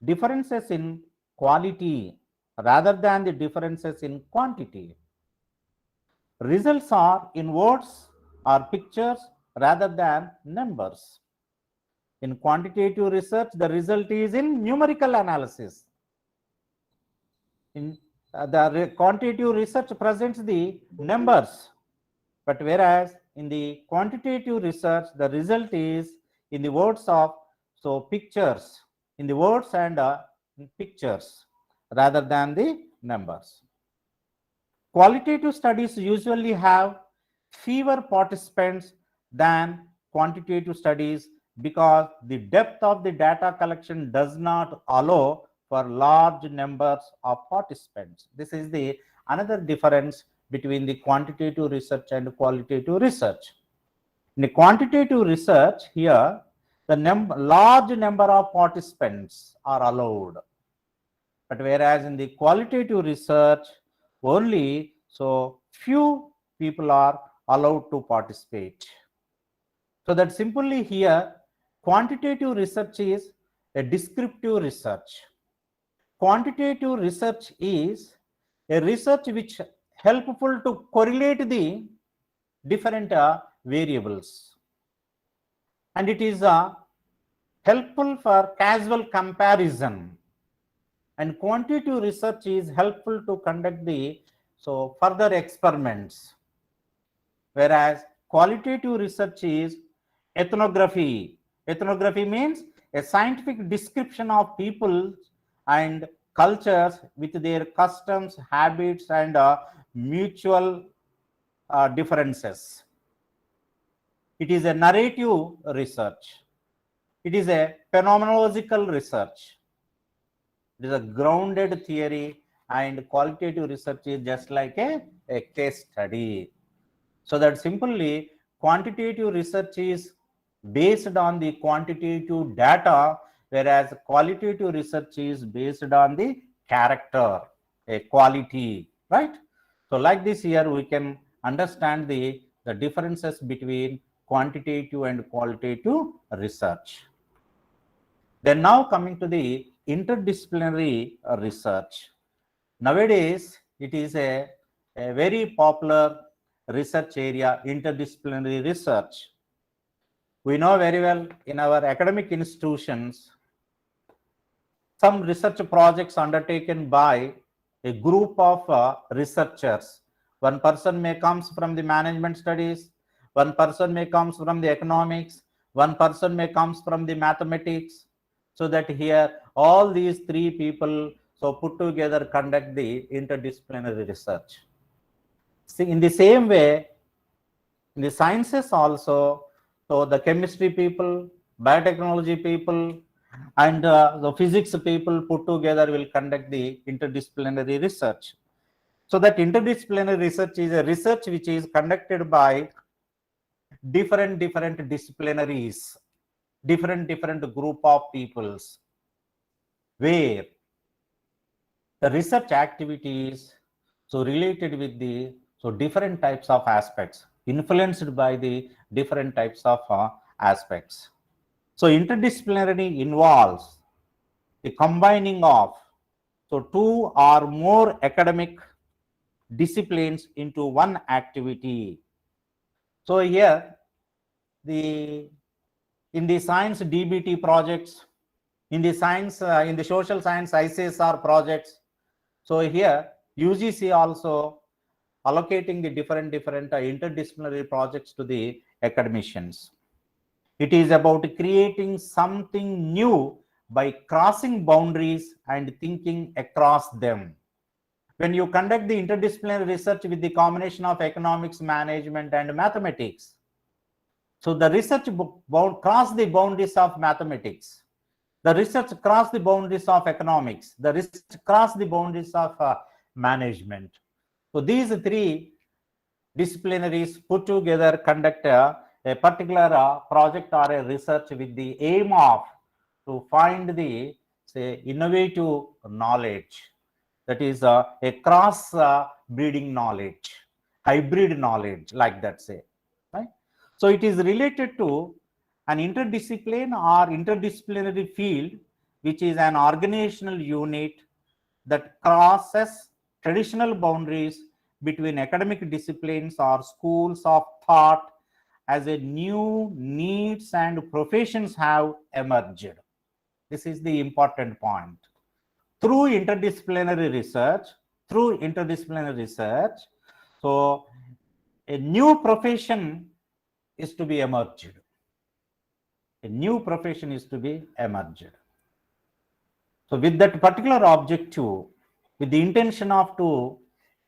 differences in quality rather than the differences in quantity. Results are in words or pictures rather than numbers. In quantitative research, the result is in numerical analysis. In the quantitative research presents the numbers, but whereas in the quantitative research, the result is in the words of pictures, in the words and pictures rather than the numbers. Qualitative studies usually have fewer participants than quantitative studies because the depth of the data collection does not allow for large numbers of participants. This is the another difference between the quantitative research and qualitative research. In the quantitative research here, the large number of participants are allowed. But whereas in the qualitative research, only few people are allowed to participate. So that simply here, quantitative research is a descriptive research. Quantitative research is a research which helpful to correlate the different variables. And it is helpful for casual comparison. And quantitative research is helpful to conduct the further experiments. Whereas qualitative research is ethnography. Ethnography means a scientific description of people and cultures with their customs, habits, and mutual differences. It is a narrative research. It is a phenomenological research. It is a grounded theory, and qualitative research is just like a case study. So that simply quantitative research is based on the quantitative data, whereas qualitative research is based on the character, a quality, right? So like this here, we can understand the differences between quantitative and qualitative research. Then now coming to the interdisciplinary research. Nowadays, it is a very popular research area, interdisciplinary research. We know very well in our academic institutions, some research projects undertaken by a group of researchers. One person may comes from the management studies, one person may comes from the economics, one person may comes from the mathematics. So that here all these three people so put together conduct the interdisciplinary research. See, in the same way, in the sciences also, so the chemistry people, biotechnology people, and the physics people put together will conduct the interdisciplinary research. So that interdisciplinary research is a research which is conducted by different disciplinaries, different group of peoples, where the research activities so related with the different types of aspects, influenced by the different types of aspects. So interdisciplinary involves the combining of two or more academic disciplines into one activity. So here in the science DBT projects, in the science in the social science ICSR projects, so here UGC also allocating the different interdisciplinary projects to the academicians. It is about creating something new by crossing boundaries and thinking across them. When you conduct the interdisciplinary research with the combination of economics, management, and mathematics, so the research cross the boundaries of mathematics, the research cross the boundaries of economics, the research cross the boundaries of management. So these three disciplinaries put together conduct a particular project or a research with the aim of to find the innovative knowledge, that is a cross breeding knowledge, hybrid knowledge, like that say, right? So it is related to an interdiscipline or interdisciplinary field, which is an organizational unit that crosses traditional boundaries between academic disciplines or schools of thought as a new needs and professions have emerged. This is the important point. Through interdisciplinary research, so a new profession is to be emerged. A new profession is to be emerged. So with that particular objective, with the intention of to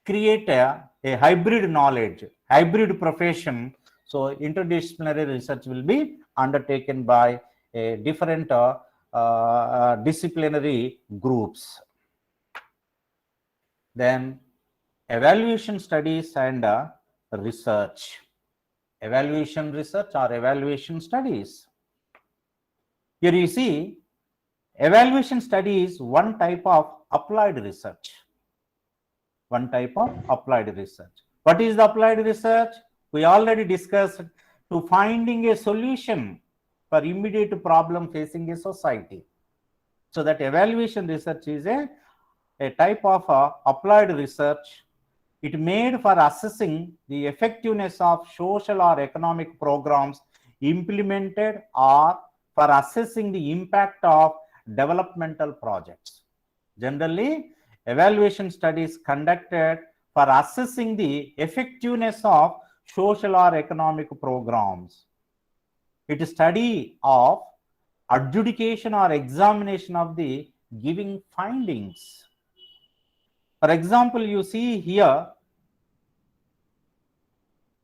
create a hybrid knowledge, hybrid profession, so interdisciplinary research will be undertaken by a different disciplinary groups. Then evaluation studies and research. Evaluation research or evaluation studies. Here you see, evaluation study is one type of applied research. One type of applied research. What is the applied research? We already discussed, to finding a solution for immediate problem facing a society. So that evaluation research is a type of applied research. It made for assessing the effectiveness of social or economic programs implemented, or for assessing the impact of developmental projects. Generally, evaluation studies conducted for assessing the effectiveness of social or economic programs. It is study of adjudication or examination of the giving findings. For example, you see here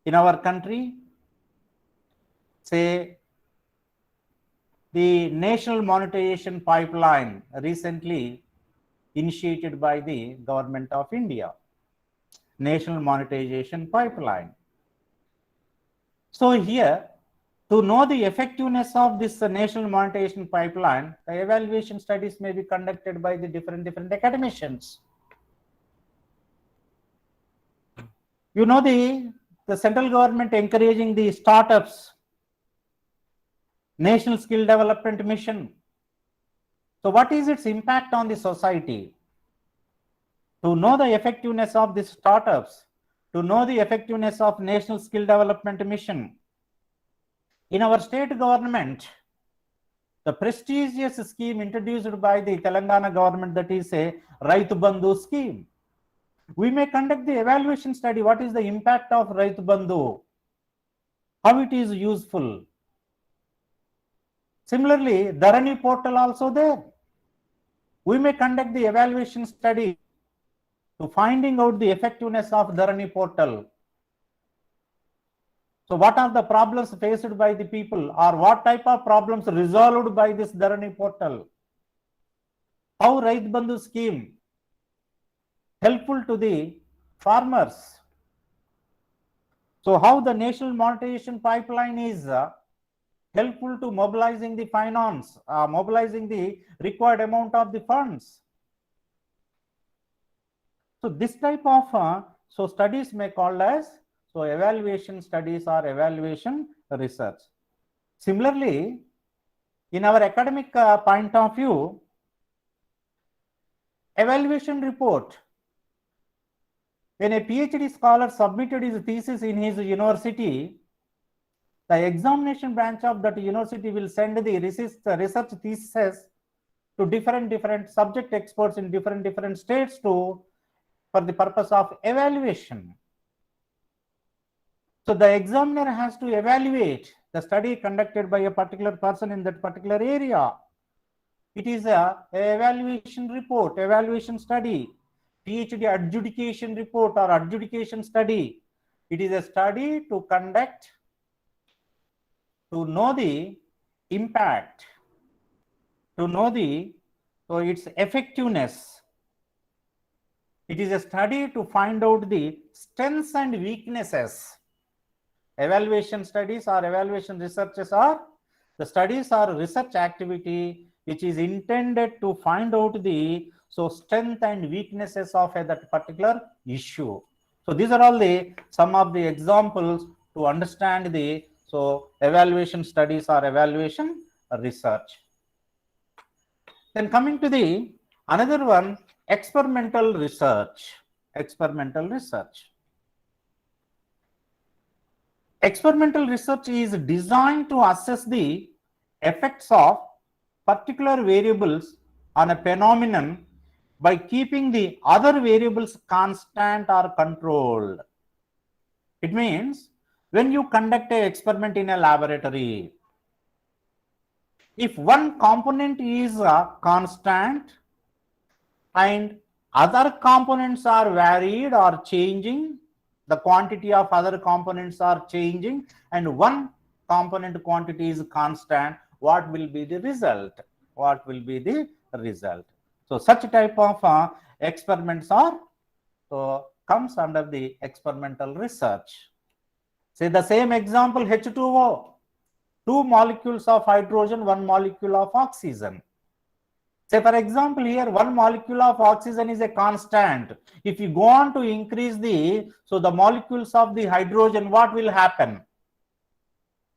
in our country, say the National Monetization Pipeline recently initiated by the Government of India. National Monetization Pipeline. So here, to know the effectiveness of this national monetization pipeline, the evaluation studies may be conducted by the different academicians. You know, the central government encouraging the startups, National Skill Development Mission. So what is its impact on the society? To know the effectiveness of these startups, to know the effectiveness of National Skill Development Mission. In our state government, the prestigious scheme introduced by the Telangana government, that is a Raitu Bandhu scheme. We may conduct the evaluation study. What is the impact of Raitu Bandhu? How it is useful? Similarly, Dharani portal also there. We may conduct the evaluation study to finding out the effectiveness of Dharani portal. So what are the problems faced by the people, or what type of problems resolved by this Dharani portal? How Raitu Bandhu scheme helpful to the farmers? So how the national monetization pipeline is helpful to mobilizing the finance, mobilizing the required amount of the funds. So this type of studies may called as evaluation studies or evaluation research. Similarly, in our academic point of view, evaluation report. When a PhD scholar submitted his thesis in his university, the examination branch of that university will send the research thesis to different subject experts in different states for the purpose of evaluation. So the examiner has to evaluate the study conducted by a particular person in that particular area. It is a evaluation report, evaluation study, PhD adjudication report or adjudication study. It is a study to conduct, to know the impact, to know its effectiveness. It is a study to find out the strengths and weaknesses. Evaluation studies or evaluation researches are the studies or research activity which is intended to find out the strength and weaknesses of that particular issue. So these are all some of the examples to understand the evaluation studies or evaluation research. Then coming to the another one, experimental research. Experimental research. Experimental research is designed to assess the effects of particular variables on a phenomenon by keeping the other variables constant or controlled. It means when you conduct an experiment in a laboratory, if one component is constant and other components are varied or changing, the quantity of other components are changing and one component quantity is constant, what will be the result? What will be the result? So such type of experiments are comes under the experimental research. Say the same example, H2O, 2 molecules of hydrogen, 1 molecule of oxygen. Say for example here, 1 molecule of oxygen is a constant. If you go on to increase the molecules of the hydrogen, what will happen?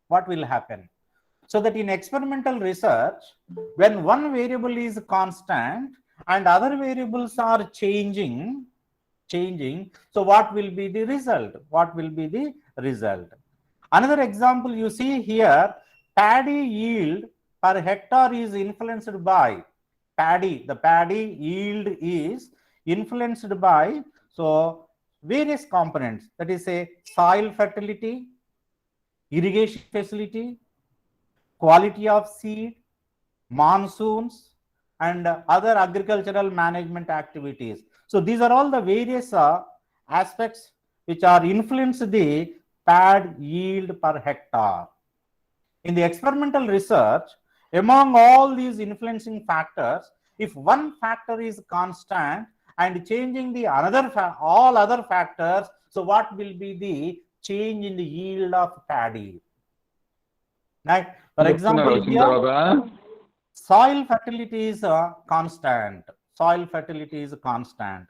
What will happen? So that in experimental research, when one variable is constant and other variables are changing, so what will be the result? What will be the result? Another example you see here, paddy yield per hectare is influenced by the paddy yield is influenced by various components, that is soil fertility, irrigation facility, quality of seed, monsoons, and other agricultural management activities. So these are all the various aspects which are influenced the pad yield per hectare. In the experimental research, among all these influencing factors, if one factor is constant and changing the all other factors, so what will be the change in the yield of paddy? Right? For example, here, soil fertility is constant. Soil fertility is constant.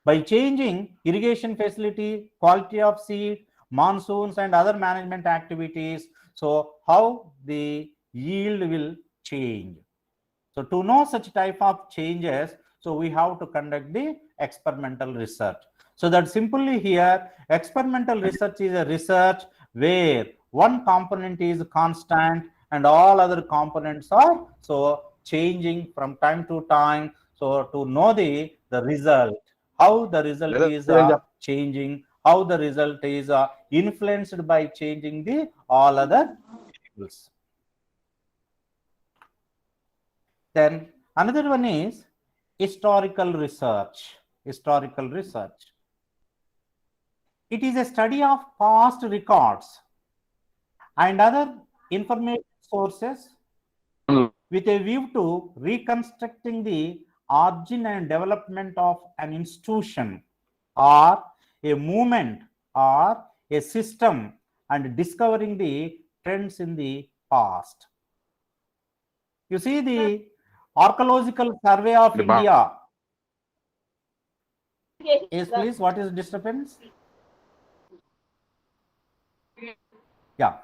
By changing irrigation facility, quality of seed, monsoons, and other management activities, so how the yield will change. So to know such type of changes, so we have to conduct the experimental research. So that simply here, experimental research is a research where one component is constant and all other components are so changing from time to time. So to know the result, how the result is changing, how the result is influenced by changing the all other variables. Then another one is historical research. Historical research. It is a study of past records and other information sources with a view to reconstructing the origin and development of an institution or a movement or a system and discovering the trends in the past. You see the Archaeological Survey of India. Yes, please, what is disturbance? Yeah.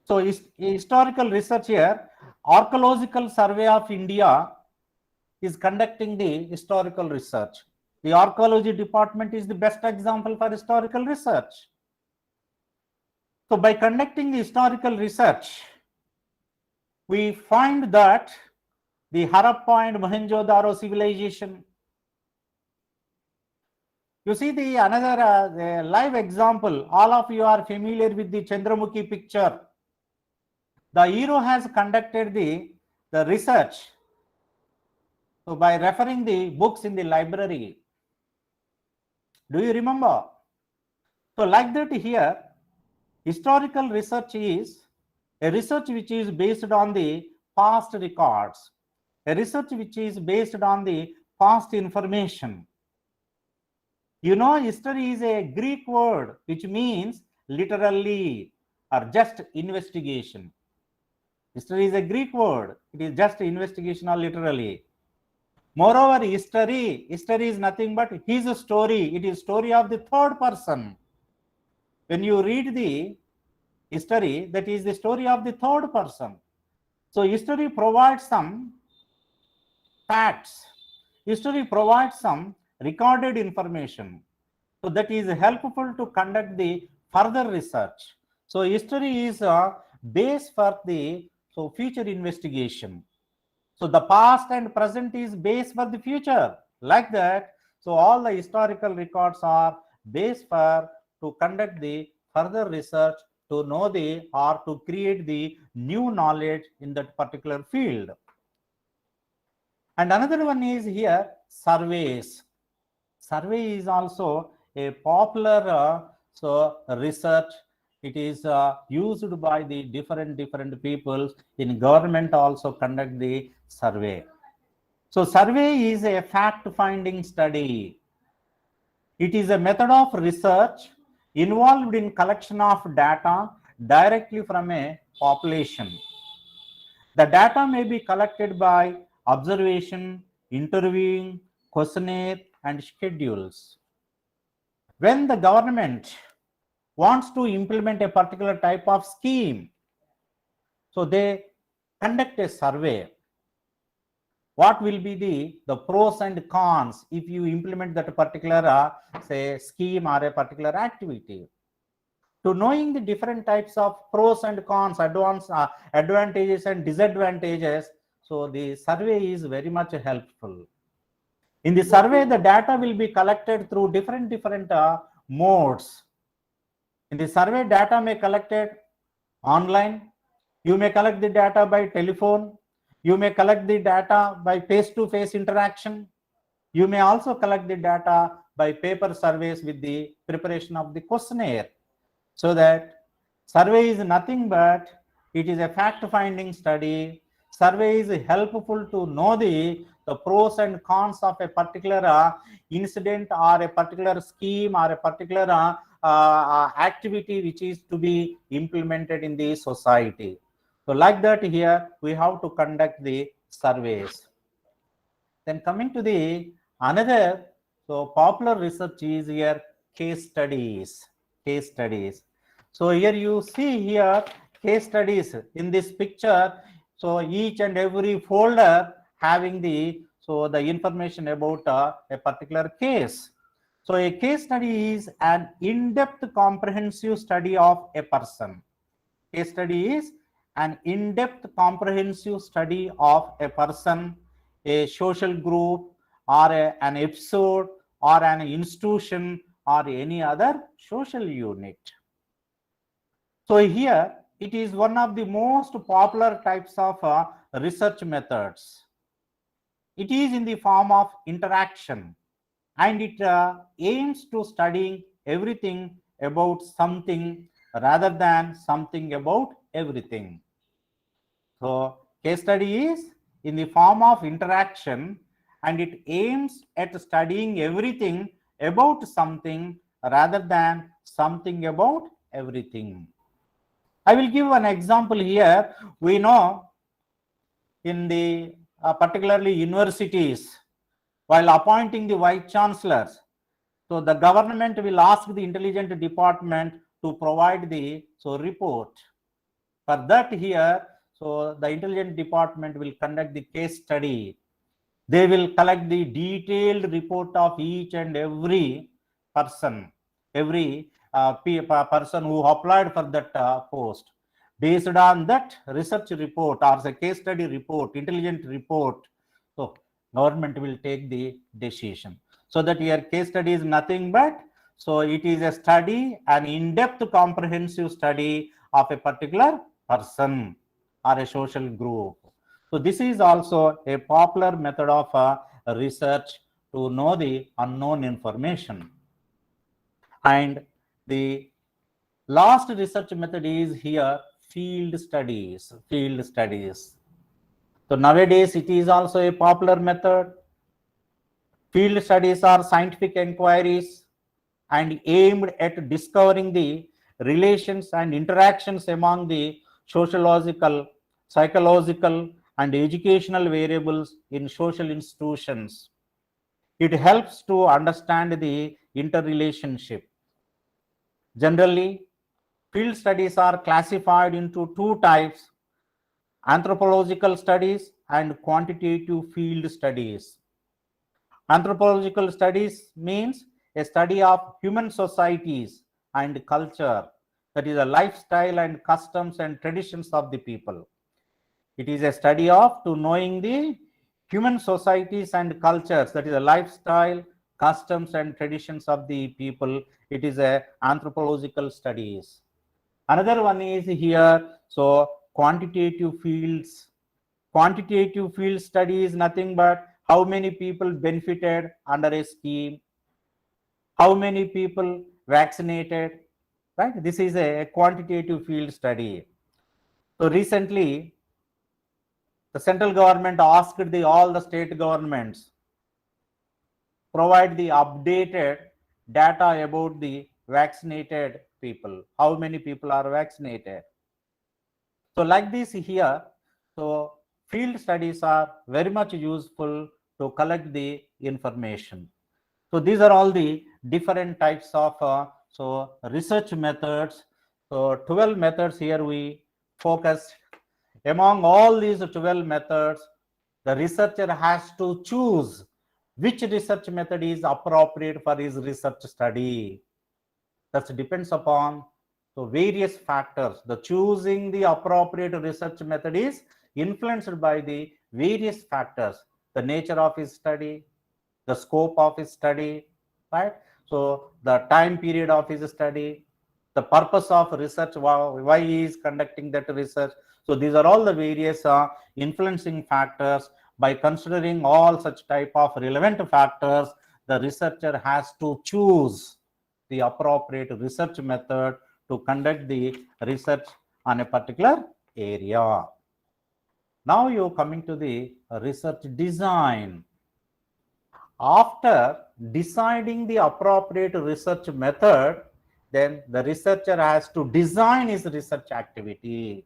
So historical research here, Archaeological Survey of India is conducting the historical research. The archaeology department is the best example for historical research. So by conducting the historical research, we find that the Harappa and Mohenjo-daro civilization. You see the another live example. All of you are familiar with the Chandramukhi picture. The hero has conducted the research. So by referring the books in the library. Do you remember? So like that here, historical research is a research which is based on the past records, a research which is based on the past information. You know, history is a Greek word which means literally or just investigation. History is a Greek word. It is just investigation or literally. Moreover, history is nothing but his story. It is story of the third person. When you read the history, that is the story of the third person. So history provides some facts. History provides some recorded information. So that is helpful to conduct the further research. So history is a base for the future investigation. So the past and present is base for the future. Like that, so all the historical records are base for to conduct the further research, to know the or to create the new knowledge in that particular field. And another one is here surveys. Survey is also a popular research. It is used by the different people in government also conduct the survey. So survey is a fact-finding study. It is a method of research involved in collection of data directly from a population. The data may be collected by observation, interviewing, questionnaire, and schedules. When the government wants to implement a particular type of scheme, so they conduct a survey. What will be the pros and cons if you implement that particular say scheme or a particular activity? To knowing the different types of pros and cons, advantages and disadvantages, so the survey is very much helpful. In the survey, the data will be collected through different modes. In the survey, data may be collected online. You may collect the data by telephone. You may collect the data by face-to-face interaction. You may also collect the data by paper surveys with the preparation of the questionnaire. So that survey is nothing but it is a fact-finding study. Survey is helpful to know the pros and cons of a particular incident or a particular scheme or a particular activity which is to be implemented in the society. So like that here, we have to conduct the surveys. Then coming to the another, so popular research is here case studies. Case studies. So here you see here case studies in this picture. So each and every folder having the information about a particular case. So a case study is an in-depth comprehensive study of a person. Case study is an in-depth comprehensive study of a person, a social group, or an episode, or an institution, or any other social unit. So here it is one of the most popular types of research methods. It is in the form of interaction, and it aims to studying everything about something rather than something about everything. So case study is in the form of interaction, and it aims at studying everything about something rather than something about everything. I will give an example here. We know in the particularly universities, while appointing the vice chancellors, so the government will ask the intelligence department to provide the report. For that here, so the intelligence department will conduct the case study. They will collect the detailed report of each and every person, every person who applied for that post. Based on that research report or the case study report, intelligent report, so government will take the decision. So that your case study is nothing but, so it is a study, an in-depth comprehensive study of a particular person or a social group. So this is also a popular method of research to know the unknown information. And the last research method is here field studies. Field studies. So nowadays it is also a popular method. Field studies are scientific inquiries and aimed at discovering the relations and interactions among the sociological, psychological, and educational variables in social institutions. It helps to understand the interrelationship. Generally, field studies are classified into two types: anthropological studies and quantitative field studies. Anthropological studies means a study of human societies and culture, that is, a lifestyle and customs and traditions of the people. It is a study of to knowing the human societies and cultures, that is, a lifestyle, customs and traditions of the people. It is a anthropological studies. Another one is here, so quantitative fields. Quantitative field study is nothing but how many people benefited under a scheme, how many people vaccinated, right? This is a quantitative field study. So recently, the central government asked all the state governments provide the updated data about the vaccinated people, how many people are vaccinated. So like this here, so field studies are very much useful to collect the information. So these are all the different types of research methods. So 12 methods here we focused. Among all these 12 methods, the researcher has to choose which research method is appropriate for his research study. That depends upon various factors. The choosing the appropriate research method is influenced by the various factors: the nature of his study, the scope of his study, right? So the time period of his study, the purpose of research, why he is conducting that research. So these are all the various influencing factors. By considering all such type of relevant factors, the researcher has to choose the appropriate research method to conduct the research on a particular area. Now you're coming to the research design. After deciding the appropriate research method, then the researcher has to design his research activity,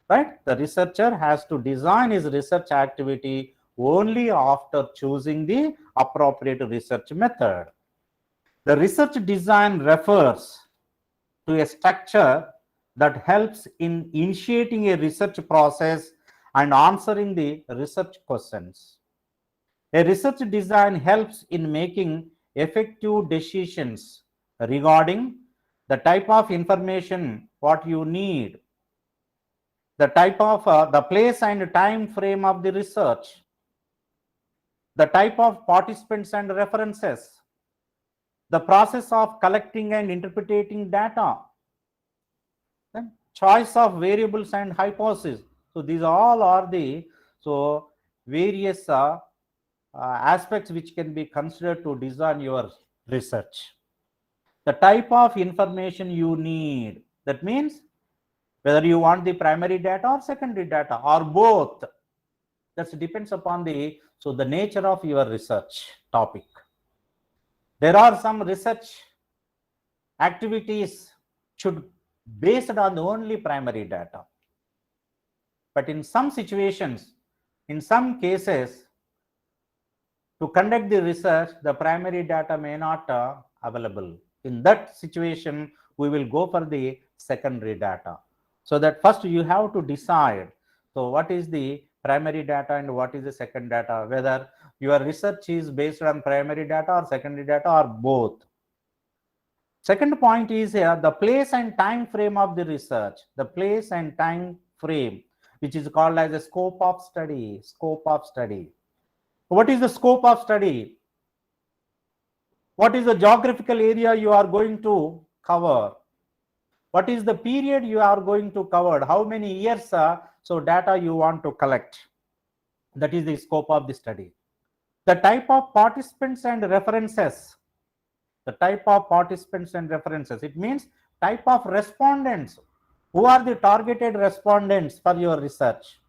right? The researcher has to design his research activity only after choosing the appropriate research method. The research design refers to a structure that helps in initiating a research process and answering the research questions. A research design helps in making effective decisions regarding the type of information what you need, the type of the place and time frame of the research, the type of participants and references, the process of collecting and interpreting data, then choice of variables and hypotheses. So these all are the various aspects which can be considered to design your research. The type of information you need, that means whether you want the primary data or secondary data or both, that depends upon the nature of your research topic. There are some research activities should based on the only primary data, but in some situations, in some cases, to conduct the research, the primary data may not available. In that situation, we will go for the secondary data. So that first you have to decide, so what is the primary data and what is the second data, whether your research is based on primary data or secondary data or both. Second point is here, the place and time frame of the research, the place and time frame, which is called as a scope of study, scope of study. What is the scope of study? What is the geographical area you are going to cover? What is the period you are going to cover? How many years data you want to collect? That is the scope of the study. The type of participants and references. The type of participants and references. It means type of respondents. Who are the targeted respondents for your research?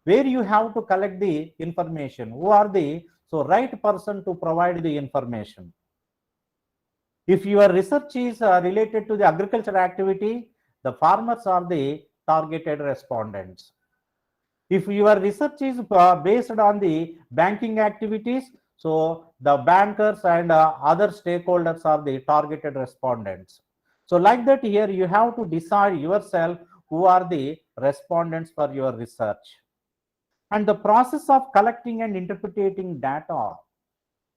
Where you have to collect the information? Who are the right person to provide the information? If your research is related to the agriculture activity, the farmers are the targeted respondents. If your research is based on the banking activities, so the bankers and other stakeholders are the targeted respondents. So like that, here you have to decide yourself who are the respondents for your research. And the process of collecting and interpreting data.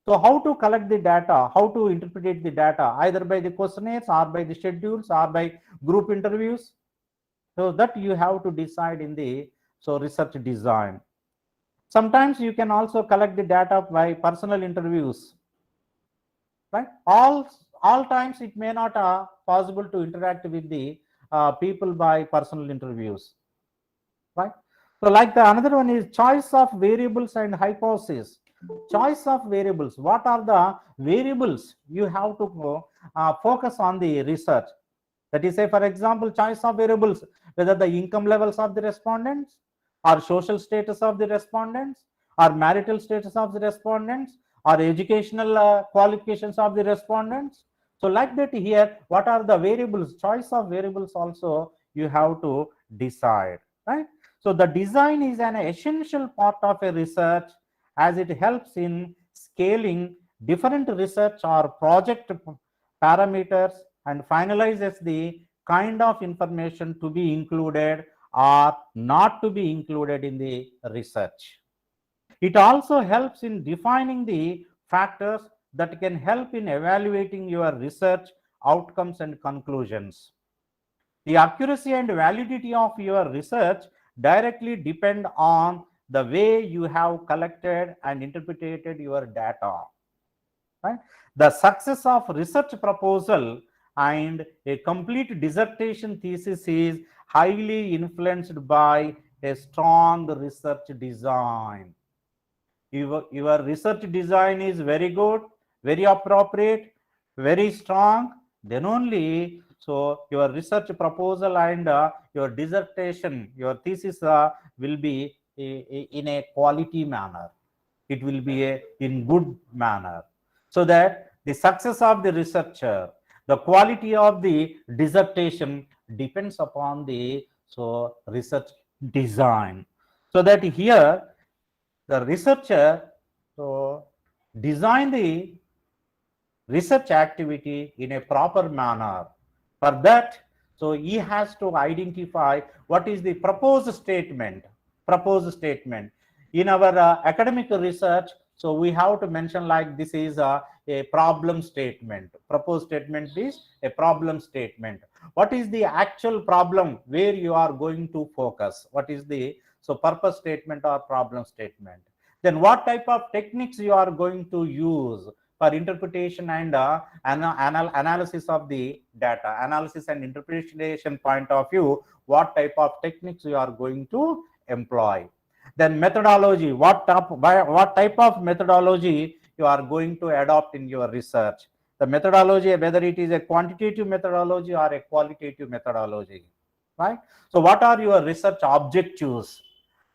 So how to collect the data, how to interpret the data, either by the questionnaires or by the schedules or by group interviews. So that you have to decide in the research design. Sometimes you can also collect the data by personal interviews, right? All times it may not possible to interact with the people by personal interviews, right? So like the another one is choice of variables and hypotheses. Choice of variables. What are the variables you have to focus on the research? That is, say, for example, choice of variables, whether the income levels of the respondents, or social status of the respondents, or marital status of the respondents, or educational qualifications of the respondents. So like that here, what are the variables? Choice of variables also you have to decide, right? So the design is an essential part of a research as it helps in scaling different research or project parameters and finalizes the kind of information to be included or not to be included in the research. It also helps in defining the factors that can help in evaluating your research outcomes and conclusions. The accuracy and validity of your research directly depend on the way you have collected and interpreted your data. Right? The success of research proposal and a complete dissertation thesis is highly influenced by a strong research design. Your research design is very good, very appropriate, very strong, then only your research proposal and your dissertation, your thesis will be in a quality manner. It will be in good manner. So that the success of the researcher, the quality of the dissertation depends upon the research design. So that here the researcher design the research activity in a proper manner. For that, he has to identify what is the proposed statement. In our academic research, So we have to mention like this is a problem statement. Proposed statement is a problem statement. What is the actual problem where you are going to focus? What is the purpose statement or problem statement? Then what type of techniques you are going to use for interpretation and analysis of the data, analysis and interpretation point of view, what type of techniques you are going to employ. Then methodology, what type of methodology you are going to adopt in your research. The methodology, whether it is a quantitative methodology or a qualitative methodology, right? So what are your research objectives?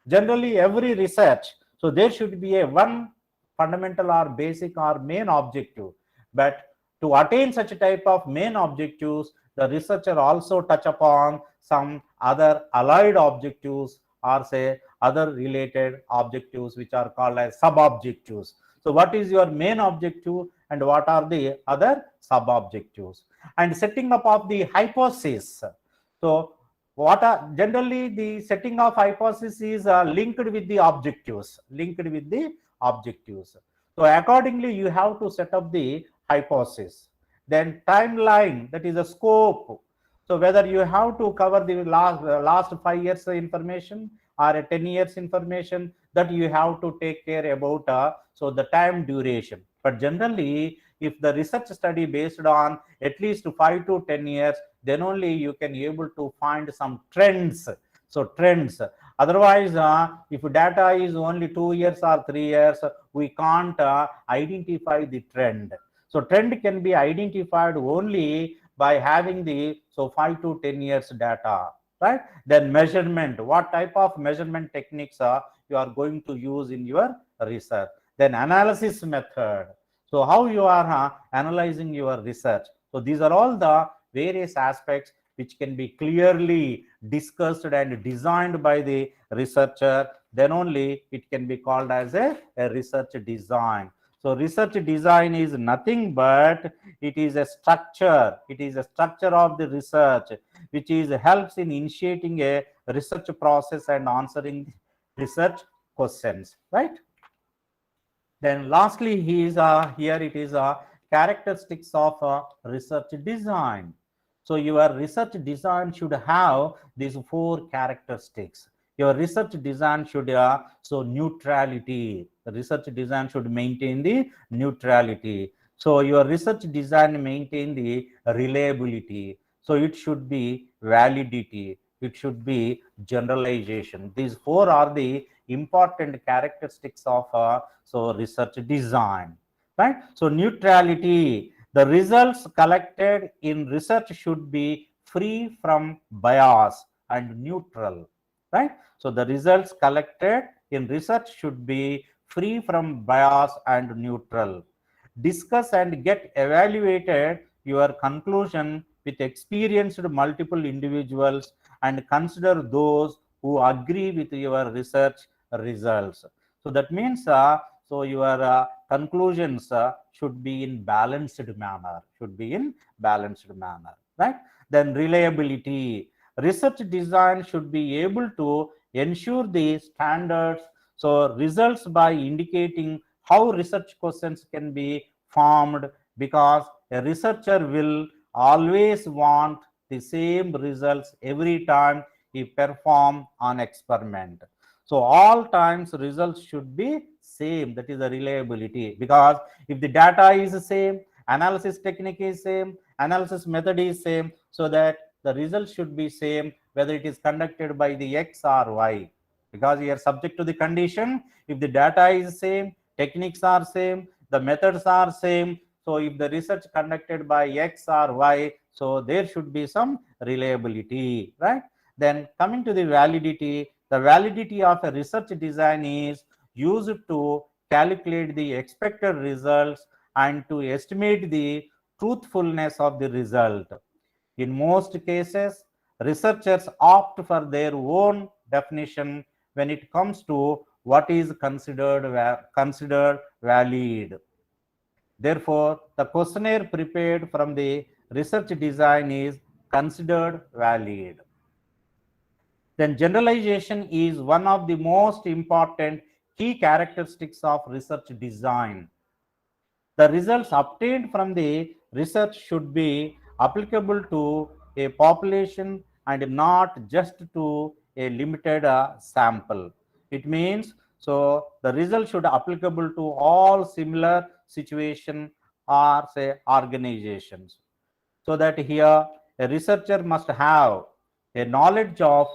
Generally every research, so there should be a one fundamental or basic or main objective, but to attain such a type of main objectives, the researcher also touch upon some other allied objectives or say other related objectives which are called as sub objectives. So what is your main objective and what are the other sub objectives? And setting up of the hypothesis. So what are generally the setting of hypothesis is linked with the objectives, So accordingly you have to set up the hypothesis. Then timeline, that is a scope. So whether you have to cover the last 5 years information or a 10 years information, that you have to take care about so the time duration. But generally if the research study based on at least 5 to 10 years, then only you can able to find some trends. So trends. Otherwise, if data is only 2 years or 3 years, we can't identify the trend. So trend can be identified only by having the 5 to 10 years data, right? Then measurement, what type of measurement techniques you are going to use in your research. Then analysis method. So how you are analyzing your research. So these are all the various aspects which can be clearly discussed and designed by the researcher. Then only it can be called as a research design. So research design is nothing but it is a structure. It is a structure of the research which is helps in initiating a research process and answering research questions, right? Then lastly, here it is characteristics of research design. So your research design should have these 4 characteristics. Your research design should neutrality. The research design should maintain the neutrality. So your research design maintain the reliability. So it should be validity. It should be generalization. These 4 are the important characteristics of research design, right? So neutrality, the results collected in research should be free from bias and neutral, right? So the results collected in research should be free from bias and neutral. Discuss and get evaluated your conclusion with experienced multiple individuals and consider those who agree with your research results. So that means your conclusions should be in balanced manner, right? Then reliability. Research design should be able to ensure the standards. So results by indicating how research questions can be formed, because a researcher will always want the same results every time he perform an experiment. So all times results should be same, that is the reliability, because if the data is the same, analysis technique is same, analysis method is same, so that the results should be same whether it is conducted by the X or Y, because you are subject to the condition. If the data is same, techniques are same, the methods are same, so if the research conducted by X or Y, so there should be some reliability, right? Then coming to the validity of a research design is used to calculate the expected results and to estimate the truthfulness of the result. In most cases, researchers opt for their own definition when it comes to what is considered valid. Therefore, the questionnaire prepared from the research design is considered valid. Then generalization is one of the most important key characteristics of research design. The results obtained from the research should be applicable to a population and not just to a limited sample. It means, so the result should applicable to all similar situation or say organizations. So that here a researcher must have a knowledge of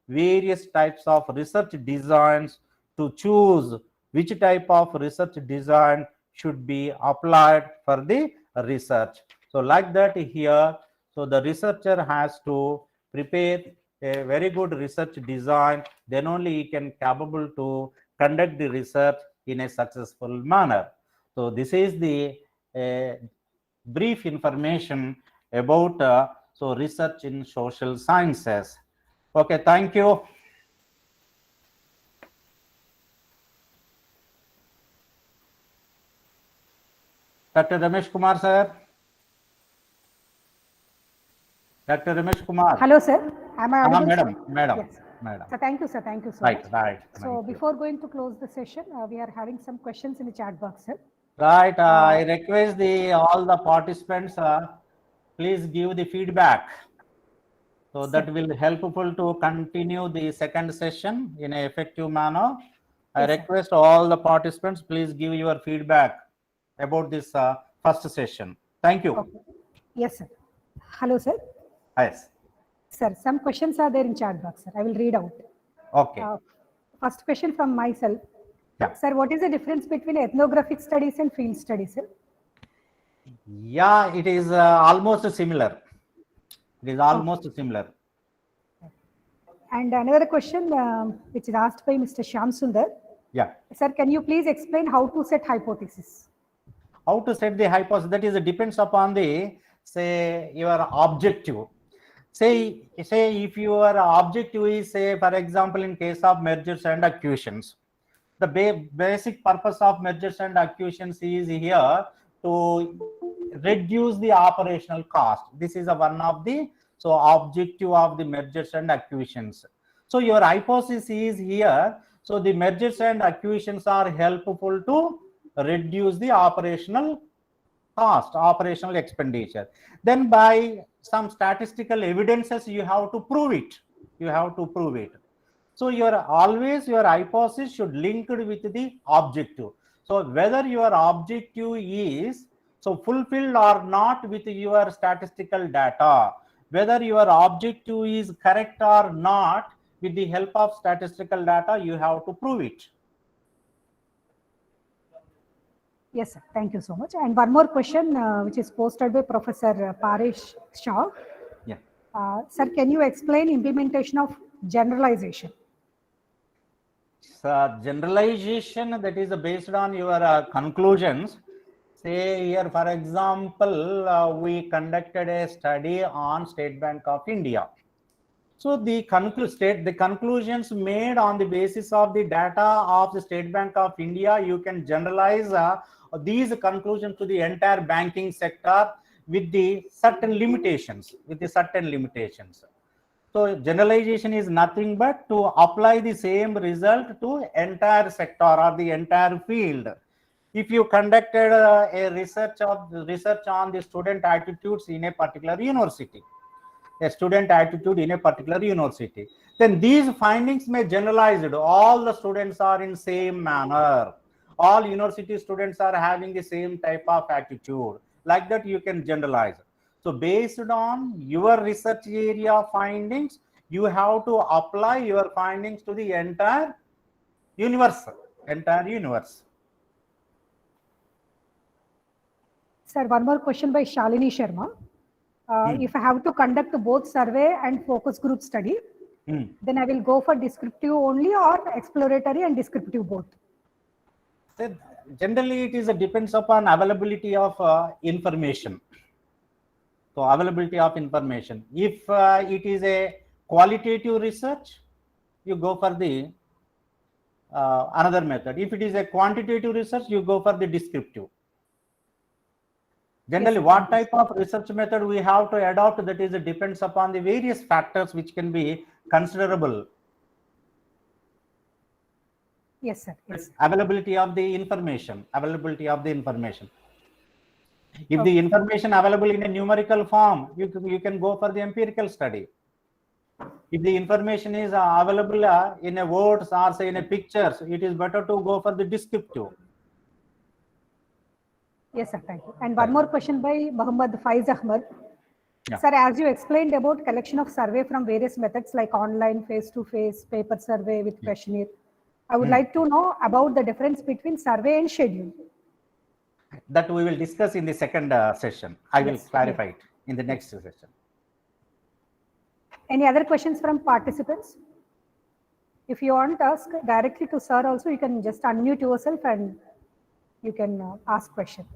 various types of research designs to choose which type of research design should be applied for the research. So like that here, so the researcher has to prepare a very good research design, then only he can capable to conduct the research in a successful manner. So this is the brief information about so research in social sciences. Okay, thank you. Dr. Ramesh Kumar, sir. Dr. Ramesh Kumar. Hello, sir. Am I audible? Madam, sir? madam, Yes. madam. So thank you, sir. Thank you so Right, much. right. So Thank you. before going to close the session, we are having some questions in the chat box, sir. Right, I request all the participants, please give the feedback. So that will helpful to continue the second session in an effective manner. I Yes, sir. request all the participants, please give your feedback about this first session. Thank you. Okay. Yes, sir. Hello, sir. Yes. Sir, some questions are there in chat box, sir. I will read out. Okay. First question from myself. Yeah. Sir, what is the difference between ethnographic studies and field studies, sir? Yeah, it is almost similar. It is almost similar. And another question which is asked by Mr. Shyam Sundar. Yeah. Sir, can you please explain how to set hypothesis? How to set the hypothesis? That is depends upon the say your objective. Say if your objective is say for example in case of mergers and acquisitions, the basic purpose of mergers and acquisitions is here to reduce the operational cost. This is one of the so objective of the mergers and acquisitions. So your hypothesis is here. So the mergers and acquisitions are helpful to reduce the operational cost, operational expenditure. Then by some statistical evidences, you have to prove it. You have to prove it. So your hypothesis should link with the objective. So whether your objective is so fulfilled or not with your statistical data, whether your objective is correct or not with the help of statistical data, you have to prove it. Yes, sir. Thank you so much. And one more question, which is posted by Professor Paresh Shah. Yeah. Sir, can you explain implementation of generalization? Generalization, that is based on your conclusions. Say here, for example, we conducted a study on State Bank of India. So the conclusions made on the basis of the data of the State Bank of India, you can generalize these conclusions to the entire banking sector with the certain limitations. So generalization is nothing but to apply the same result to entire sector or the entire field. If you conducted a research on the student attitudes in a particular university, then these findings may generalize it. All the students are in same manner. All university students are having the same type of attitude. Like that, you can generalize. So based on your research area findings, you have to apply your findings to the entire universe. Sir, one more question by Shalini Sharma. If I have to conduct both survey and focus group study, then I will go for descriptive only or exploratory and descriptive both? Generally, it is depends upon availability of information. So availability of information. If it is a qualitative research, you go for the another method. If it is a quantitative research, you go for the descriptive. Generally, Yes, what type of research method we have to adopt, that is depends upon the various factors which can be considerable. Yes, sir. Yes. Availability of the information. If Okay. the information available in a numerical form, you can go for the empirical study. If the information is available in a words or say in a pictures, it is better to go for the descriptive. Yes, sir. Thank you. And one more question by Muhammad Faiz Ahmad. Yeah. Sir, as you explained about collection of survey from various methods like online, face-to-face, paper survey with questionnaire, I would like to know about the difference between survey and schedule. That we will discuss in the second session. I will Yes, clarify it in the next session. Any other questions from participants? If you want to ask directly to sir also, you can just unmute yourself and you can ask question.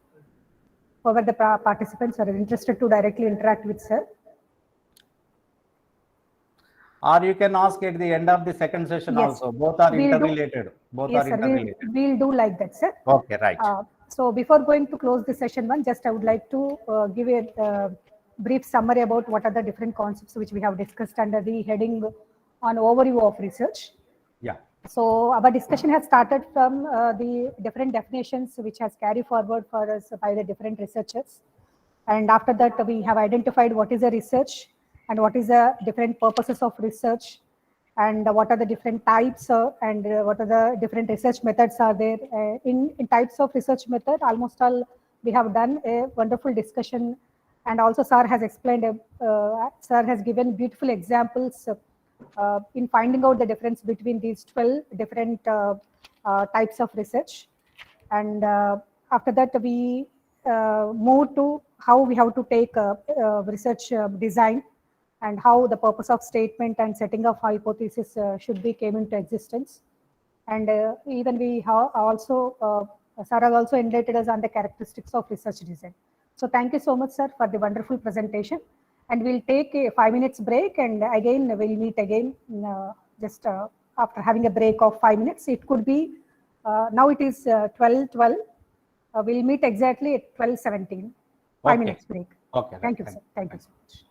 Whoever the participants are interested to directly interact with sir. Or you can ask at the end of the second session Yes. also. Both are We'll do- interrelated. Both Yes, are sir. interrelated. We'll do like that, sir. Okay, right. So before going to close the session one, just I would like to give a brief summary about what are the different concepts which we have discussed under the heading on overview of research. Yeah. So our discussion has started from the different definitions which has carried forward for us by the different researchers. And after that, we have identified what is a research and what is the different purposes of research and what are the different types and what are the different research methods are there. In types of research method, almost all we have done a wonderful discussion, and also sir has explained, sir has given beautiful examples in finding out the difference between these 12 different types of research. And after that, we move to how we have to take research design and how the purpose of statement and setting of hypothesis should be came into existence. And even we have also, sir has also enlightened us on the characteristics of research design. So thank you so much, sir, for the wonderful presentation. And we'll take a 5 minutes break, and again, we'll meet again just after having a break of 5 minutes. It could be, now it is 12:12. We'll meet exactly at 12:17. 5 Okay. minutes break. Okay. Thank you, right. sir. Thank you so much.